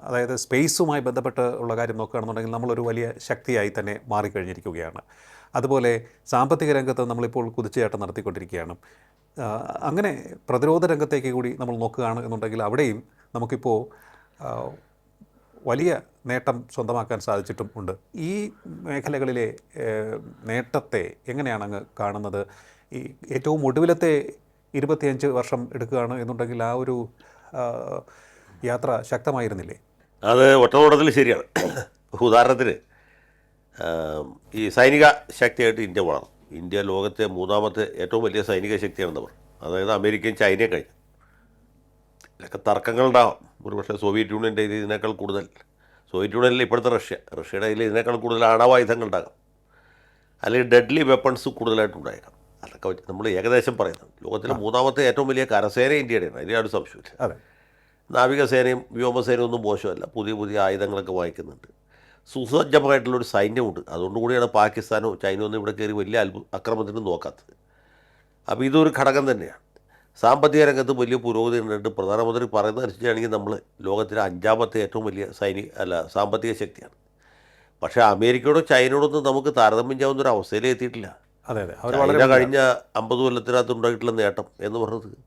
അതായത് സ്പേസുമായി ബന്ധപ്പെട്ട് ഉള്ള കാര്യം നോക്കുകയാണെന്നുണ്ടെങ്കിൽ നമ്മളൊരു വലിയ ശക്തിയായി തന്നെ മാറിക്കഴിഞ്ഞിരിക്കുകയാണ്. അതുപോലെ സാമ്പത്തിക രംഗത്ത് നമ്മളിപ്പോൾ കുതിച്ചുചാട്ടം നടത്തിക്കൊണ്ടിരിക്കുകയാണ്. അങ്ങനെ പ്രതിരോധ രംഗത്തേക്ക് കൂടി നമ്മൾ നോക്കുകയാണ് എന്നുണ്ടെങ്കിൽ അവിടെയും നമുക്കിപ്പോൾ വലിയ നേട്ടം സ്വന്തമാക്കാൻ സാധിച്ചിട്ടും ഉണ്ട്. ഈ മേഖലകളിലെ നേട്ടത്തെ എങ്ങനെയാണ് അങ്ങ് കാണുന്നത്? ഈ ഏറ്റവും ഒടുവിലത്തെ 25 വർഷം എടുക്കുകയാണ് എന്നുണ്ടെങ്കിൽ ആ ഒരു യാത്ര ശക്തമായിരുന്നില്ലേ? അത് ഒറ്റനോട്ടത്തിൽ ശരിയാണ്. ഉദാഹരണത്തിന് ഈ സൈനിക ശക്തിയായിട്ട് ഇന്ത്യ വളർന്നു. ഇന്ത്യ ലോകത്തെ 3ാമത്തെ ഏറ്റവും വലിയ സൈനിക ശക്തിയാണെന്ന് പറഞ്ഞു. അതായത് അമേരിക്കയും ചൈനയും കഴിഞ്ഞു. ഇതിലൊക്കെ തർക്കങ്ങളുണ്ടാകും. ഒരുപക്ഷെ സോവിയറ്റ് യൂണിയൻ്റെ ഇതിനേക്കാൾ കൂടുതൽ, സോവിയറ്റ് യൂണിയനിൽ ഇപ്പോഴത്തെ റഷ്യയുടെ കയ്യിൽ ഇതിനേക്കാൾ കൂടുതൽ ആണവായുധങ്ങൾ ഉണ്ടാകാം, അല്ലെങ്കിൽ ഡെഡ്ലി വെപ്പൺസ് കൂടുതലായിട്ടുണ്ടായേക്കാം. അതൊക്കെ നമ്മൾ ഏകദേശം പറയുന്നത്. ലോകത്തിലെ 3ാമത്തെ ഏറ്റവും വലിയ കരസേന ഇന്ത്യയുടെയാണ്, അതിനാണ് സംശയമില്ല. അതെ, നാവികസേനയും വ്യോമസേനയും ഒന്നും മോശമല്ല, പുതിയ പുതിയ ആയുധങ്ങളൊക്കെ വാങ്ങിക്കുന്നുണ്ട്, സുസജ്ജമായിട്ടുള്ളൊരു സൈന്യമുണ്ട്. അതുകൊണ്ടുകൂടിയാണ് പാകിസ്ഥാനോ ചൈനയോ ഒന്നും ഇവിടെ കയറി വലിയ അക്രമത്തിന് നോക്കാത്തത്. അപ്പോൾ ഇതൊരു ഘടകം തന്നെയാണ്. സാമ്പത്തിക രംഗത്ത് വലിയ പുരോഗതി ഉണ്ട്. പ്രധാനമന്ത്രി പറയുന്നത് അനുസരിച്ചാണെങ്കിൽ നമ്മൾ ലോകത്തിലെ 5ാമത്തെ ഏറ്റവും വലിയ സാമ്പത്തിക ശക്തിയാണ്. പക്ഷേ അമേരിക്കയോടോ ചൈനയോടൊന്നും നമുക്ക് താരതമ്യം ചെയ്യാവുന്നൊരു അവസ്ഥയിലേ എത്തിയിട്ടില്ല. അതെ അതെ, ചൈന കഴിഞ്ഞ 50 കൊല്ലത്തിനകത്ത് ഉണ്ടായിട്ടുള്ള നേട്ടം എന്ന് പറയുന്നത്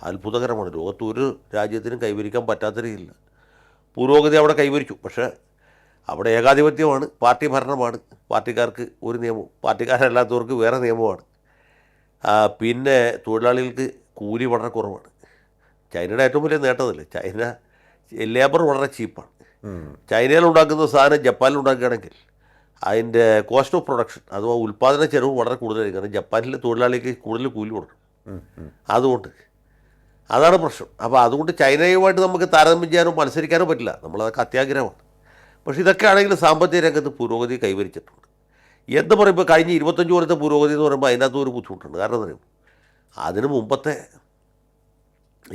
അത്ഭുതകരമാണ്. ലോകത്ത് ഒരു രാജ്യത്തിനും കൈവരിക്കാൻ പറ്റാത്ത രീതിയിൽ പുരോഗതി അവിടെ കൈവരിച്ചു. പക്ഷേ അവിടെ ഏകാധിപത്യമാണ്, പാർട്ടി ഭരണമാണ്, പാർട്ടിക്കാർക്ക് ഒരു നിയമവും പാർട്ടിക്കാരല്ലാത്തവർക്ക് വേറെ നിയമമാണ്. പിന്നെ തൊഴിലാളികൾക്ക് കൂലി വളരെ കുറവാണ്. ചൈനയുടെ ഏറ്റവും വലിയ നേട്ടമല്ലേ, ചൈന ലേബർ വളരെ ചീപ്പാണ്. ചൈനയിൽ ഉണ്ടാക്കുന്ന സാധനം ജപ്പാനിൽ ഉണ്ടാക്കുകയാണെങ്കിൽ അതിൻ്റെ കോസ്റ്റ് ഓഫ് പ്രൊഡക്ഷൻ അഥവാ ഉൽപ്പാദന ചെലവ് വളരെ കൂടുതലായിരിക്കും. കാരണം ജപ്പാനിലെ തൊഴിലാളിക്ക് കൂടുതൽ കൂലി കൊടുക്കണം. അതുകൊണ്ട് അതാണ് പ്രശ്നം. അപ്പോൾ അതുകൊണ്ട് ചൈനയുമായിട്ട് നമുക്ക് താരതമ്യം ചെയ്യാനോ മത്സരിക്കാനോ പറ്റില്ല. നമ്മളതൊക്കെ അത്യാഗ്രഹമാണ്. പക്ഷേ ഇതൊക്കെ ആണെങ്കിൽ സാമ്പത്തിക രംഗത്ത് പുരോഗതി കൈവരിച്ചിട്ടുണ്ട്. എന്ത് പറയുമ്പോൾ കഴിഞ്ഞ 25 കൊല്ലത്തെ പുരോഗതി എന്ന് പറയുമ്പോൾ അതിനകത്ത് ഒരു ബുദ്ധിമുട്ടുണ്ട്. കാരണം എന്താ പറയുക, അതിന് മുമ്പത്തെ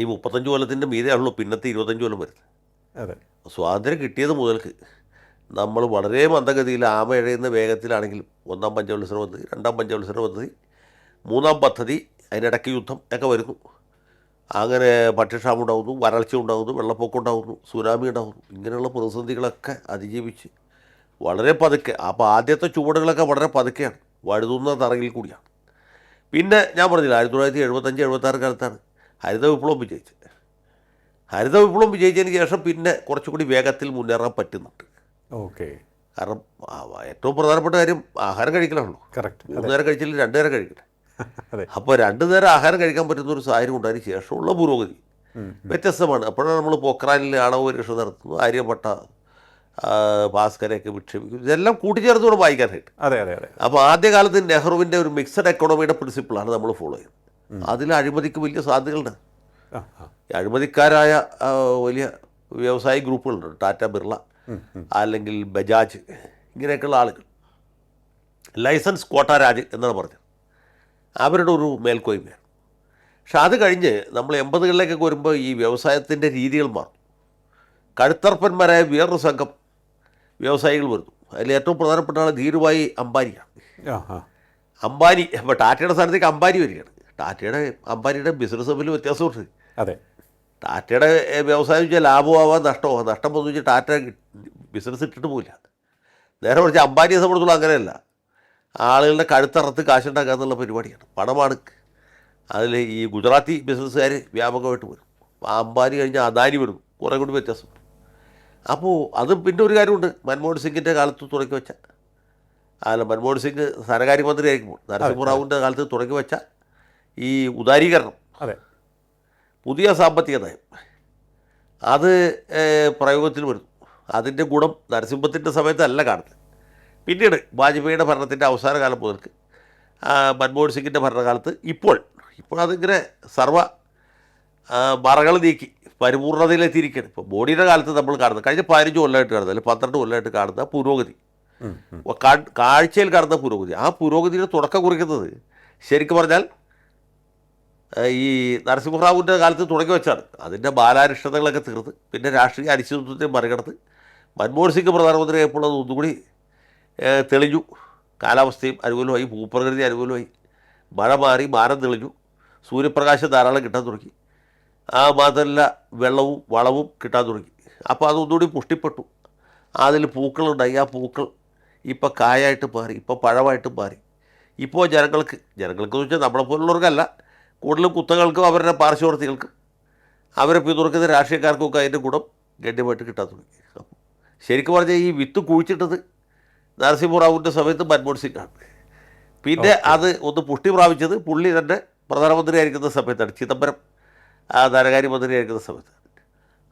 ഈ 35 കൊല്ലത്തിൻ്റെ മീതെയാണല്ലോ പിന്നത്തെ 25 കൊല്ലം വരുന്നത്. അതെ, സ്വാതന്ത്ര്യം കിട്ടിയത് മുതൽക്ക് നമ്മൾ വളരെ മന്ദഗതിയിൽ ആമ എഴയുന്ന വേഗത്തിലാണെങ്കിലും ഒന്നാം പഞ്ചവത്സര പദ്ധതി, രണ്ടാം പഞ്ചവത്സര പദ്ധതി, മൂന്നാം പദ്ധതി, അതിനിടയ്ക്ക് യുദ്ധം ഒക്കെ വരുന്നു. അങ്ങനെ ഭക്ഷ്യക്ഷാമം ഉണ്ടാകുന്നു, വരൾച്ച ഉണ്ടാകുന്നു, വെള്ളപ്പൊക്കം ഉണ്ടാകുന്നു, സുനാമി ഉണ്ടാകുന്നു. ഇങ്ങനെയുള്ള പ്രതിസന്ധികളൊക്കെ അതിജീവിച്ച് വളരെ പതുക്കെ, അപ്പോൾ ആദ്യത്തെ ചുവടുകളൊക്കെ വളരെ പതുക്കെയാണ്, വഴുതുന്ന തറയിൽ കൂടിയാണ്. പിന്നെ ഞാൻ പറഞ്ഞില്ല 1975-76 കാലത്താണ് ഹരിത വിപ്ലവം വിജയിച്ചത്. ഹരിത വിപ്ലവം വിജയിച്ചതിന് ശേഷം പിന്നെ കുറച്ചുകൂടി വേഗത്തിൽ മുന്നേറാൻ പറ്റുന്നുണ്ട്. ഓക്കെ, കാരണം ഏറ്റവും പ്രധാനപ്പെട്ട കാര്യം ആഹാരം കഴിക്കലാണല്ലോ. കറക്റ്റ്. 3 നേരം കഴിച്ചില്ല 2 നേരം കഴിക്കട്ടെ. അതെ, അപ്പോൾ 2 നേരം ആഹാരം കഴിക്കാൻ പറ്റുന്ന ഒരു സാഹചര്യം ഉണ്ടായതിന് ശേഷമുള്ള പുരോഗതി വ്യത്യസ്തമാണ്. അപ്പോഴാണ് നമ്മൾ പൊക്രാനിൽ ആണവ പരീക്ഷ നടത്തുന്നു, ആര്യഭട്ട ഭാസ്കരയൊക്കെ വിക്ഷേപിക്കും. ഇതെല്ലാം കൂട്ടിച്ചേർത്ത് കൂടെ വായിക്കാനായിട്ട്. അതെ, അതെ, അതെ. അപ്പോൾ ആദ്യകാലത്ത് നെഹ്റുവിൻ്റെ ഒരു മിക്സഡ് എക്കോണമിയുടെ പ്രിൻസിപ്പിളാണ് നമ്മൾ ഫോളോ ചെയ്യുന്നത്. അതിൽ അഴിമതിക്ക് വലിയ സാധ്യതകളുണ്ട്. ഈ അഴിമതിക്കാരായ വലിയ വ്യവസായ ഗ്രൂപ്പുകളുണ്ട്. ടാറ്റ, ബിർള, അല്ലെങ്കിൽ ബജാജ്, ഇങ്ങനെയൊക്കെയുള്ള ആളുകൾ. ലൈസൻസ് കോട്ട രാജ് എന്നാണ് പറഞ്ഞത്. അവരുടെ ഒരു മേൽക്കോയ്മയാണ്. പക്ഷെ അത് കഴിഞ്ഞ് നമ്മൾ 80കളിലേക്കൊക്കെ വരുമ്പോൾ ഈ വ്യവസായത്തിൻ്റെ രീതികൾ മാറും. കഴുത്തർപ്പന്മാരായ വേറൊരു സംഘം വ്യവസായികൾ വരുന്നു. അതിൽ ഏറ്റവും പ്രധാനപ്പെട്ട ആൾ ധീരുഭായി അംബാനിയാണ്. അംബാനി, ഇപ്പോൾ ടാറ്റയുടെ സ്ഥാനത്തേക്ക് അംബാനി വരികയാണ്. അംബാനിയുടെ ബിസിനസ് തമ്മിൽ വ്യത്യാസമുണ്ട്. അതെ, ടാറ്റയുടെ വ്യവസായം വെച്ചാൽ ലാഭമാവാൻ നഷ്ടമാവാം. നഷ്ടം വന്നു വെച്ചാൽ ടാറ്റ ബിസിനസ് ഇട്ടിട്ട് പോയില്ല. നേരെ മറിച്ച് അംബാനിയെ സംബന്ധിച്ചുള്ള അങ്ങനെയല്ല. ആളുകളുടെ കഴുത്തറത്ത് കാശുണ്ടാക്കുക എന്നുള്ള പരിപാടിയാണ്, പണമാണ്. അതിൽ ഈ ഗുജറാത്തി ബിസിനസ്സുകാർ വ്യാപകമായിട്ട് വരും. അംബാനി കഴിഞ്ഞാൽ അദാനി വരും, കുറേ കൂടി വ്യത്യാസം. അപ്പോൾ അത് പിന്നെ ഒരു കാര്യമുണ്ട്. മൻമോഹൻ സിംഗിൻ്റെ കാലത്ത് തുടങ്ങി വെച്ച, മൻമോഹൻ സിംഗ് ധനകാര്യമന്ത്രി ആയിരിക്കുമ്പോൾ നരസിംഹറാവുവിൻ്റെ കാലത്ത് തുടങ്ങി വെച്ച ഈ ഉദാരീകരണം, അതെ, പുതിയ സാമ്പത്തിക നയം, അത് പ്രയോഗത്തിൽ വരുന്നു. അതിൻ്റെ ഗുണം നരസിംഹത്തിൻ്റെ സമയത്തല്ല കാണുന്നത്. പിന്നീട് വാജ്പേയിയുടെ ഭരണത്തിൻ്റെ അവസാന കാലം മുതൽക്ക് മൻമോഹൻ സിംഗിൻ്റെ ഭരണകാലത്ത് ഇപ്പോൾ അതിങ്ങനെ സർവ്വ മറകൾ നീക്കി പരിപൂർണതയിലെത്തിയിരിക്കുകയാണ്. ഇപ്പോൾ മോഡിയുടെ കാലത്ത് നമ്മൾ കാണുന്നത്, കഴിഞ്ഞ 15 കൊല്ലമായിട്ട് കാണുന്നത്, അല്ലെങ്കിൽ 12 കൊല്ലമായിട്ട് കാണുന്ന പുരോഗതി, കാഴ്ചയിൽ കാണുന്ന പുരോഗതി, ആ പുരോഗതിയുടെ തുടക്കം കുറിക്കുന്നത് ശരിക്കും പറഞ്ഞാൽ ഈ നരസിംഹറാവുവിൻ്റെ കാലത്ത് തുടങ്ങി വെച്ചാണ്. അതിൻ്റെ ബാലാരിഷ്ടതകളൊക്കെ തീർന്ന് പിന്നെ രാഷ്ട്രീയ അനിശ്ചിതത്വത്തെ മറികടന്ന് മൻമോഹൻ സിംഗ് പ്രധാനമന്ത്രിയായപ്പോൾ അത് ഒന്നുകൂടി തെളിഞ്ഞു. കാലാവസ്ഥയും അനുകൂലമായി, ഭൂപ്രകൃതി അനുകൂലമായി, മഴ മാറി, മാനം തെളിഞ്ഞു, സൂര്യപ്രകാശം ധാരാളം കിട്ടാൻ തുടങ്ങി, മാത്രമല്ല വെള്ളവും വളവും കിട്ടാൻ തുടങ്ങി. അപ്പോൾ അതൊന്നുകൂടി പുഷ്ടിപ്പെട്ടു. അതിൽ പൂക്കളുണ്ടായി. ആ പൂക്കൾ ഇപ്പോൾ കായായിട്ട് മാറി, ഇപ്പോൾ പഴമായിട്ട് മാറി. ഇപ്പോൾ ജനങ്ങൾക്കെന്ന് വെച്ചാൽ നമ്മളെപ്പോലുള്ളവർക്കല്ല, കൂടുതലും കുത്തകൾക്കും അവരുടെ പാർശ്വവർത്തികൾക്കും അവരെ പിന്തുണക്കുന്ന രാഷ്ട്രീയക്കാർക്കൊക്കെ അതിൻ്റെ ഗുണം ഗണ്യമായിട്ട് കിട്ടാൻ തുടങ്ങി. അപ്പം ശരിക്കും പറഞ്ഞാൽ ഈ വിത്ത് കുഴിച്ചിട്ടത് നരസിംഹറാവുവിൻ്റെ സമയത്ത് മൻമോഹൻ സിംഗാണ്. പിന്നെ അത് ഒന്ന് പുഷ്ടി പ്രാപിച്ചത് പുള്ളി തന്നെ പ്രധാനമന്ത്രിയായിരിക്കുന്ന സമയത്താണ്, ചിദംബരം ധനകാര്യമന്ത്രിയായിരിക്കുന്ന സമയത്താണ്.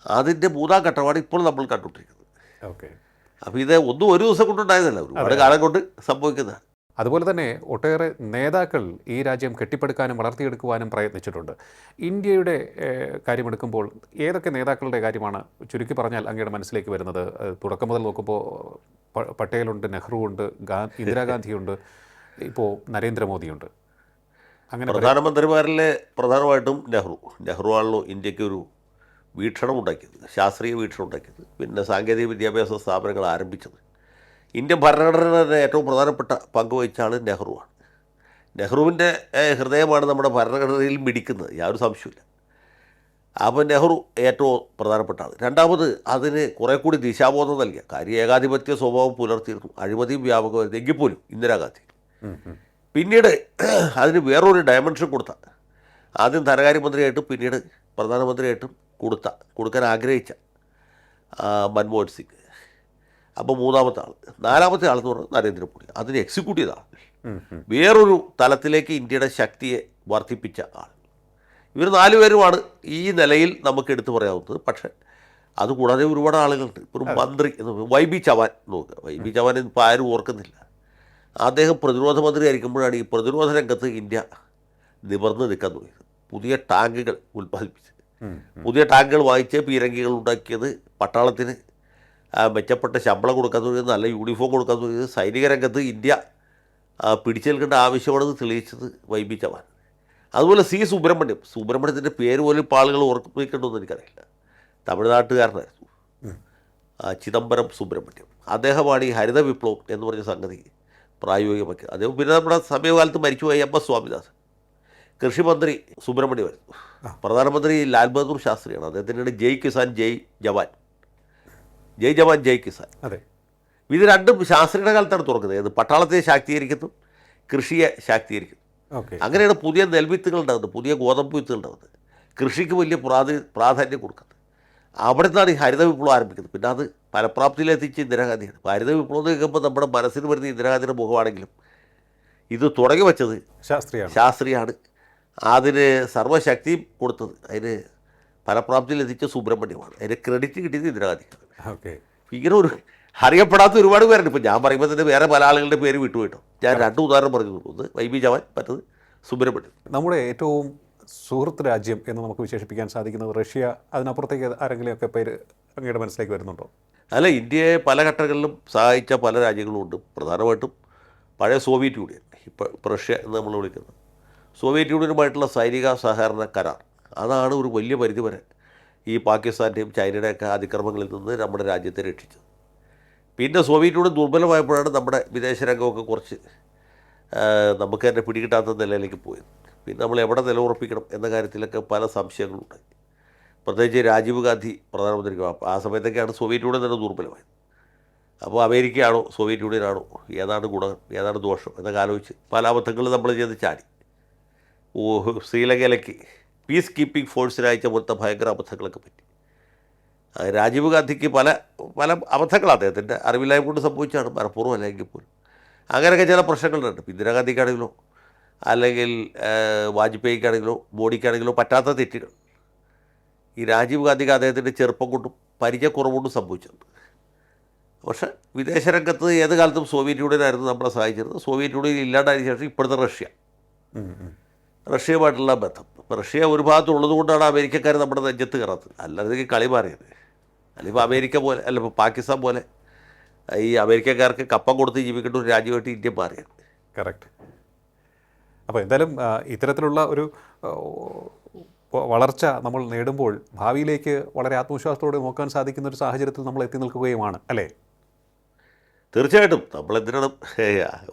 അതിൻ്റെ 3ാം ഘട്ടമാണ് ഇപ്പോൾ നമ്മൾ കണ്ടുകൊണ്ടിരിക്കുന്നത്. ഓക്കെ. അപ്പോൾ ഇത് ഒന്നും ഒരു ദിവസം കൊണ്ടുണ്ടായതല്ല, ഒരുപാട് കാലം കൊണ്ട് സംഭവിക്കുന്നതാണ്. അതുപോലെ തന്നെ ഒട്ടേറെ നേതാക്കൾ ഈ രാജ്യം കെട്ടിപ്പടുക്കാനും വളർത്തിയെടുക്കുവാനും പ്രയത്നിച്ചിട്ടുണ്ട്. ഇന്ത്യയുടെ കാര്യമെടുക്കുമ്പോൾ ഏതൊക്കെ നേതാക്കളുടെ കാര്യമാണ് ചുരുക്കി പറഞ്ഞാൽ അങ്ങയുടെ മനസ്സിലേക്ക് വരുന്നത്? തുടക്കം മുതൽ നോക്കുമ്പോൾ പട്ടേലുണ്ട്, നെഹ്റു ഉണ്ട്, ഇന്ദിരാഗാന്ധിയുണ്ട്, ഇപ്പോൾ നരേന്ദ്രമോദിയുണ്ട്. അങ്ങനെ പ്രധാനമന്ത്രിമാരിലെ പ്രധാനമായിട്ടും നെഹ്റു ആണല്ലോ ഇന്ത്യക്കൊരു വീക്ഷണം ഉണ്ടാക്കിയത്, ശാസ്ത്രീയ വീക്ഷണം ഉണ്ടാക്കിയത്, പിന്നെ സാങ്കേതിക വിദ്യാഭ്യാസ സ്ഥാപനങ്ങൾ ആരംഭിച്ചത്. ഇന്ത്യൻ ഭരണഘടനയുടെ ഏറ്റവും പ്രധാനപ്പെട്ട പങ്ക് വഹിച്ച ആൾ നെഹ്റുവാണ്. നെഹ്റുവിൻ്റെ ഹൃദയമാണ് നമ്മുടെ ഭരണഘടനയിൽ മിടിക്കുന്നത്, യാതൊരു സംശയമില്ല. അപ്പോൾ നെഹ്റു ഏറ്റവും പ്രധാനപ്പെട്ട ആൾ. രണ്ടാമത് അതിന് കുറേ കൂടി ദിശാബോധം നൽകിയ കാര്യം, ഏകാധിപത്യ സ്വഭാവം പുലർത്തിയിരുന്നു, അഴിമതിയും വ്യാപകമായിരുന്നു എങ്കിൽ പോലും ഇന്ദിരാഗാന്ധി. പിന്നീട് അതിന് വേറൊരു ഡയമെൻഷൻ കൊടുത്ത, ആദ്യം ധനകാര്യമന്ത്രിയായിട്ടും പിന്നീട് പ്രധാനമന്ത്രിയായിട്ടും കൊടുക്കാൻ ആഗ്രഹിച്ച മൻമോഹൻ സിംഗ്. അപ്പോൾ 3ാമത്തെ ആൾ. 4ാമത്തെ ആളെന്ന് പറഞ്ഞാൽ നരേന്ദ്രമോദി, അതിന് എക്സിക്യൂട്ട് ചെയ്ത ആൾ, വേറൊരു തലത്തിലേക്ക് ഇന്ത്യയുടെ ശക്തിയെ വർദ്ധിപ്പിച്ച ആൾ. ഇവർ 4 പേരുമാണ് ഈ നിലയിൽ നമുക്ക് എടുത്തു പറയാവുന്നത്. പക്ഷേ അതുകൂടാതെ ഒരുപാട് ആളുകളുണ്ട്. ഇപ്പോൾ ഒരു മന്ത്രി വൈ ബി ചവാൻ നോക്കുക. വൈ ബി ചവാൻ ഇപ്പോൾ ആരും ഓർക്കുന്നില്ല. അദ്ദേഹം പ്രതിരോധ മന്ത്രി ആയിരിക്കുമ്പോഴാണ് ഈ പ്രതിരോധ രംഗത്ത് ഇന്ത്യ നിവർന്ന് നിൽക്കാൻ തുടങ്ങിയത്. പുതിയ ടാങ്കുകൾ ഉൽപ്പാദിപ്പിച്ച്, പുതിയ ടാങ്കുകൾ വാങ്ങിച്ച് പീരങ്കികൾ ഉണ്ടാക്കിയത്, പട്ടാളത്തിന് മെച്ചപ്പെട്ട ശമ്പളം കൊടുക്കാൻ തുടങ്ങിയത്, നല്ല യൂണിഫോം കൊടുക്കാൻ തുടങ്ങിയത്, സൈനിക രംഗത്ത് ഇന്ത്യ പിടിച്ചെടുക്കേണ്ട ആവശ്യമാണെന്ന് തെളിയിച്ചത് വൈ ബി ചവാൻ. അതുപോലെ സി സുബ്രഹ്മണ്യത്തിൻ്റെ പേര് പോലും ഇപ്പോൾ ആളുകൾ ഓർമ്മിക്കേണ്ടതെന്ന് എനിക്കറിയില്ല. തമിഴ്നാട്ടുകാരനായിരുന്നു, ചിദംബരം സുബ്രഹ്മണ്യം. അദ്ദേഹമാണ് ഈ ഹരിത വിപ്ലവം എന്ന് പറഞ്ഞ സംഗതി പ്രായോഗികമാക്കിയത്. അദ്ദേഹം പിന്നെ നമ്മുടെ സമീപകാലത്ത് മരിച്ചുപോയി എം എസ് സ്വാമിനാഥൻ. കൃഷിമന്ത്രി സുബ്രഹ്മണ്യമായിരുന്നു. പ്രധാനമന്ത്രി ലാൽ ബഹദൂർ ശാസ്ത്രിയാണ്. അദ്ദേഹത്തിനാണ് ജയ് കിസാൻ ജയ് ജവാൻ, ജയ് ജവാൻ ജയ് കിസാൻ. അതെ, ഇത് രണ്ടും ശാസ്ത്രിയുടെ കാലത്താണ് തുറക്കുന്നത്. ഏത് പട്ടാളത്തെ ശാക്തീകരിക്കുന്നു, കൃഷിയെ ശാക്തീകരിക്കുന്നു. അങ്ങനെയാണ് പുതിയ നെൽവിത്തുകൾ ഉണ്ടാകുന്നത്, പുതിയ ഗോതമ്പ് വിത്തുകൾ ഉണ്ടാകുന്നത്, കൃഷിക്ക് വലിയ പ്രാധാന്യം കൊടുക്കുന്നത്. അവിടെ നിന്നാണ് ഈ ഹരിത വിപ്ലവം ആരംഭിക്കുന്നത്. പിന്നെ അത് ഫലപ്രാപ്തിയിലെത്തിച്ച് ഇന്ദിരാഗാന്ധിയാണ്. അപ്പോൾ ഹരിത വിപ്ലവം എന്ന് കേൾക്കുമ്പോൾ നമ്മുടെ മനസ്സിന് വരുന്ന ഇന്ദിരാഗാന്ധിയുടെ മുഖമാണെങ്കിലും ഇത് തുടങ്ങി വെച്ചത് ശാസ്ത്രിയാണ്. അതിന് സർവ്വശക്തിയും കൊടുത്തത്, അതിന് ഫലപ്രാപ്തിയിലെത്തിച്ച സുബ്രഹ്മണ്യമാണ്. അതിന് ക്രെഡിറ്റ് കിട്ടിയത് ഇന്ദിരാഗാന്ധിക്കാണ്. ഇങ്ങനെ ഒരു അറിയപ്പെടാത്ത ഒരുപാട് പേരുണ്ട്. ഇപ്പോൾ ഞാൻ പറയുമ്പോൾ തന്നെ വേറെ പല ആളുകളുടെ പേര് വിട്ടുപോയിട്ടോ. ഞാൻ 2 ഉദാഹരണം പറഞ്ഞു. ഒന്ന് വൈ ബി ചവാൻ, മറ്റത് സുബ്രഹ്മണ്യം. നമ്മുടെ ഏറ്റവും സുഹൃത്ത് രാജ്യം എന്ന് നമുക്ക് വിശേഷിപ്പിക്കാൻ സാധിക്കുന്നത് റഷ്യ. അതിനപ്പുറത്തേക്ക് ആരെങ്കിലുമൊക്കെ പേര് അങ്ങയുടെ മനസ്സിലേക്ക് വരുന്നുണ്ടോ? അല്ല, ഇന്ത്യയെ പല ഘട്ടങ്ങളിലും സഹായിച്ച പല രാജ്യങ്ങളും ഉണ്ട്. പ്രധാനമായിട്ടും പഴയ സോവിയറ്റ് യൂണിയൻ, ഇപ്പോൾ റഷ്യ എന്ന് നമ്മൾ വിളിക്കുന്നത്, സോവിയറ്റ് യൂണിയനുമായിട്ടുള്ള സൈനിക സഹകരണ കരാർ, അതാണ് ഒരു വലിയ പരിധി വരെ ഈ പാകിസ്ഥാൻ്റെയും ചൈനയുടെയൊക്കെ അതിക്രമങ്ങളിൽ നിന്ന് നമ്മുടെ രാജ്യത്തെ രക്ഷിച്ചത്. പിന്നെ സോവിയറ്റ് യൂണിയൻ ദുർബലമായപ്പോഴാണ് നമ്മുടെ വിദേശരംഗമൊക്കെ കുറച്ച് നമുക്ക് തന്നെ പിടികിട്ടാത്ത നിലയിലേക്ക് പോയത്. പിന്നെ നമ്മൾ എവിടെ നിലയുറപ്പിക്കണം എന്ന കാര്യത്തിലൊക്കെ പല സംശയങ്ങളുണ്ടായി. പ്രത്യേകിച്ച് രാജീവ് ഗാന്ധി പ്രധാനമന്ത്രിക്ക് ആ സമയത്തൊക്കെയാണ് സോവിയറ്റ് യൂണിയൻ തന്നെ ദുർബലമായത്. അപ്പോൾ അമേരിക്കയാണോ സോവിയറ്റ് യൂണിയനാണോ, ഏതാണ് ഗുണം ഏതാണ് ദോഷം എന്നൊക്കെ ആലോചിച്ച് പല അബദ്ധങ്ങളും നമ്മൾ ചെയ്ത് ചാടി. ശ്രീലങ്കയിലേക്ക് പീസ് കീപ്പിംഗ് ഫോഴ്സിനയച്ച പോലത്തെ ഭയങ്കര അബദ്ധങ്ങളൊക്കെ പറ്റി. രാജീവ് ഗാന്ധിക്ക് പല പല അബദ്ധങ്ങൾ അദ്ദേഹത്തിൻ്റെ അറിവില്ലായ്മ കൊണ്ട് സംഭവിച്ചാണ്, മനഃപൂർവ്വം അല്ലെങ്കിൽ പോലും. അങ്ങനെയൊക്കെ ചില പ്രശ്നങ്ങളുണ്ട്. ഇന്ദിരാഗാന്ധിക്കാണെങ്കിലോ അല്ലെങ്കിൽ വാജ്പേയിക്കാണെങ്കിലോ മോഡിക്കാണെങ്കിലോ പറ്റാത്ത തെറ്റുകൾ ഈ രാജീവ് ഗാന്ധിക്ക് അദ്ദേഹത്തിൻ്റെ ചെറുപ്പം കൊണ്ടും പരിചയക്കുറവുകൊണ്ടും സംഭവിച്ചിട്ടുണ്ട്. പക്ഷേ വിദേശരംഗത്ത് ഏത് കാലത്തും സോവിയറ്റ് യൂണിയനായിരുന്നു നമ്മളെ സഹായിച്ചിരുന്നത്. സോവിയറ്റ് യൂണിയൻ ഇല്ലാണ്ടായതിനു ശേഷം ഇപ്പോഴത്തെ റഷ്യയുമായിട്ടുള്ള ബന്ധം. റഷ്യ ഒരു ഭാഗത്തുള്ളത് കൊണ്ടാണ് അമേരിക്കക്കാർ നമ്മുടെ നെഞ്ചത്ത് കയറാത്തത്. അല്ലാതെ കളി മാറിയത്. അല്ലെങ്കിൽ അമേരിക്ക പോലെ അല്ല, ഇപ്പോൾ പാകിസ്ഥാൻ പോലെ ഈ അമേരിക്കക്കാർക്ക് കപ്പം കൊടുത്ത് ജീവിക്കേണ്ട ഒരു രാജ്യമായിട്ട് ഇന്ത്യ മാറിയത്. കറക്റ്റ്. അപ്പോൾ എന്തായാലും ഇത്തരത്തിലുള്ള ഒരു വളർച്ച നമ്മൾ നേടുമ്പോൾ ഭാവിയിലേക്ക് വളരെ ആത്മവിശ്വാസത്തോടെ നോക്കാൻ സാധിക്കുന്ന ഒരു സാഹചര്യത്തിൽ നമ്മൾ എത്തി നിൽക്കുകയുമാണ്, അല്ലേ? തീർച്ചയായിട്ടും. നമ്മളെന്തിനാണ്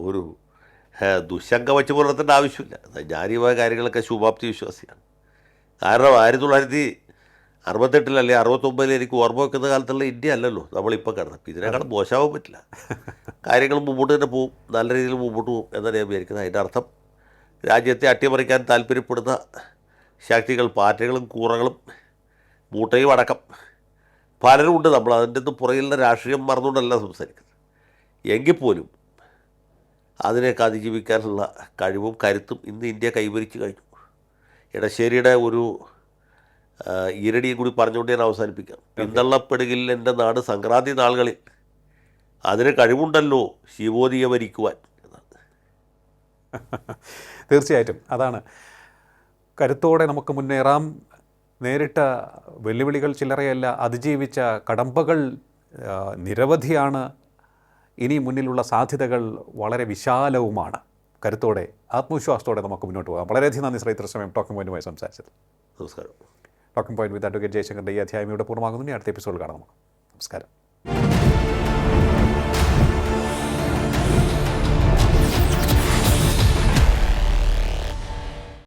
ഒരു ദുശങ്ക വെച്ച് പുലർത്തേണ്ട ആവശ്യമില്ല. ഞാനീ കാര്യങ്ങളൊക്കെ ശുഭാപ്തി വിശ്വാസിയാണ്. കാരണം 1968 അല്ലെങ്കിൽ 1969 എനിക്ക് ഓർമ്മ വെക്കുന്ന കാലത്തുള്ള ഇന്ത്യ അല്ലല്ലോ നമ്മളിപ്പോൾ കിടന്നത്. ഇതിനേക്കാളും മോശമാവാൻ പറ്റില്ല. കാര്യങ്ങൾ മുമ്പോട്ട് തന്നെ പോവും, നല്ല രീതിയിൽ മുമ്പോട്ട് പോകും എന്നാണ് ഞാൻ വിചാരിക്കുന്നത്. അതിൻ്റെ അർത്ഥം രാജ്യത്തെ അട്ടിമറിക്കാൻ താല്പര്യപ്പെടുന്ന ശക്തികൾ, പാർട്ടികളും കൂറകളും മൂട്ടയും അടക്കം പലരും ഉണ്ട്. നമ്മൾ അതിൻ്റെ ഒന്നും പുറകിലുള്ള രാഷ്ട്രീയം മറന്നുകൊണ്ടല്ല സംസാരിക്കുന്നത്. എങ്കിൽ പോലും അതിനെയൊക്കെ അതിജീവിക്കാനുള്ള കഴിവും കരുത്തും ഇന്ന് ഇന്ത്യ കൈവരിച്ചു കഴിഞ്ഞു. ഇടശ്ശേരിയുടെ ഒരു ഈരടിയും കൂടി പറഞ്ഞുകൊണ്ട് ഞാൻ അവസാനിപ്പിക്കാം. പിന്തള്ളപ്പെടുകിൽ എൻ്റെ നാട് സംക്രാന്തി നാളുകളിൽ, അതിന് കഴിവുണ്ടല്ലോ ശിവോദിയെ വരിക്കുവാൻ എന്നാണ്. തീർച്ചയായിട്ടും അതാണ്. കരുത്തോടെ നമുക്ക് മുന്നേറാം. നേരിട്ട വെല്ലുവിളികൾ ചില്ലറയല്ല, അതിജീവിച്ച കടമ്പകൾ നിരവധിയാണ്. ഇനി മുന്നിലുള്ള സാധ്യതകൾ വളരെ വിശാലവുമാണ്. കരുത്തോടെ ആത്മവിശ്വാസത്തോടെ നമുക്ക് മുന്നോട്ട് പോകാം. വളരെയധികം നന്ദി ശ്രീ. ഇത്ര സമയം ടോക്കിംഗ് പോയിന്റുമായി സംസാരിച്ചത്. നമസ്കാരം. ടോക്കിംഗ് പോയിന്റ് വിത്ത് അഡ്വക്കേറ്റ് ജയശങ്കറിൻ്റെ ഈ അധ്യായം ഇവിടെ പൂർണ്ണമാകുന്നു. അടുത്ത എപ്പിസോഡിൽ കാണാം. നമസ്കാരം.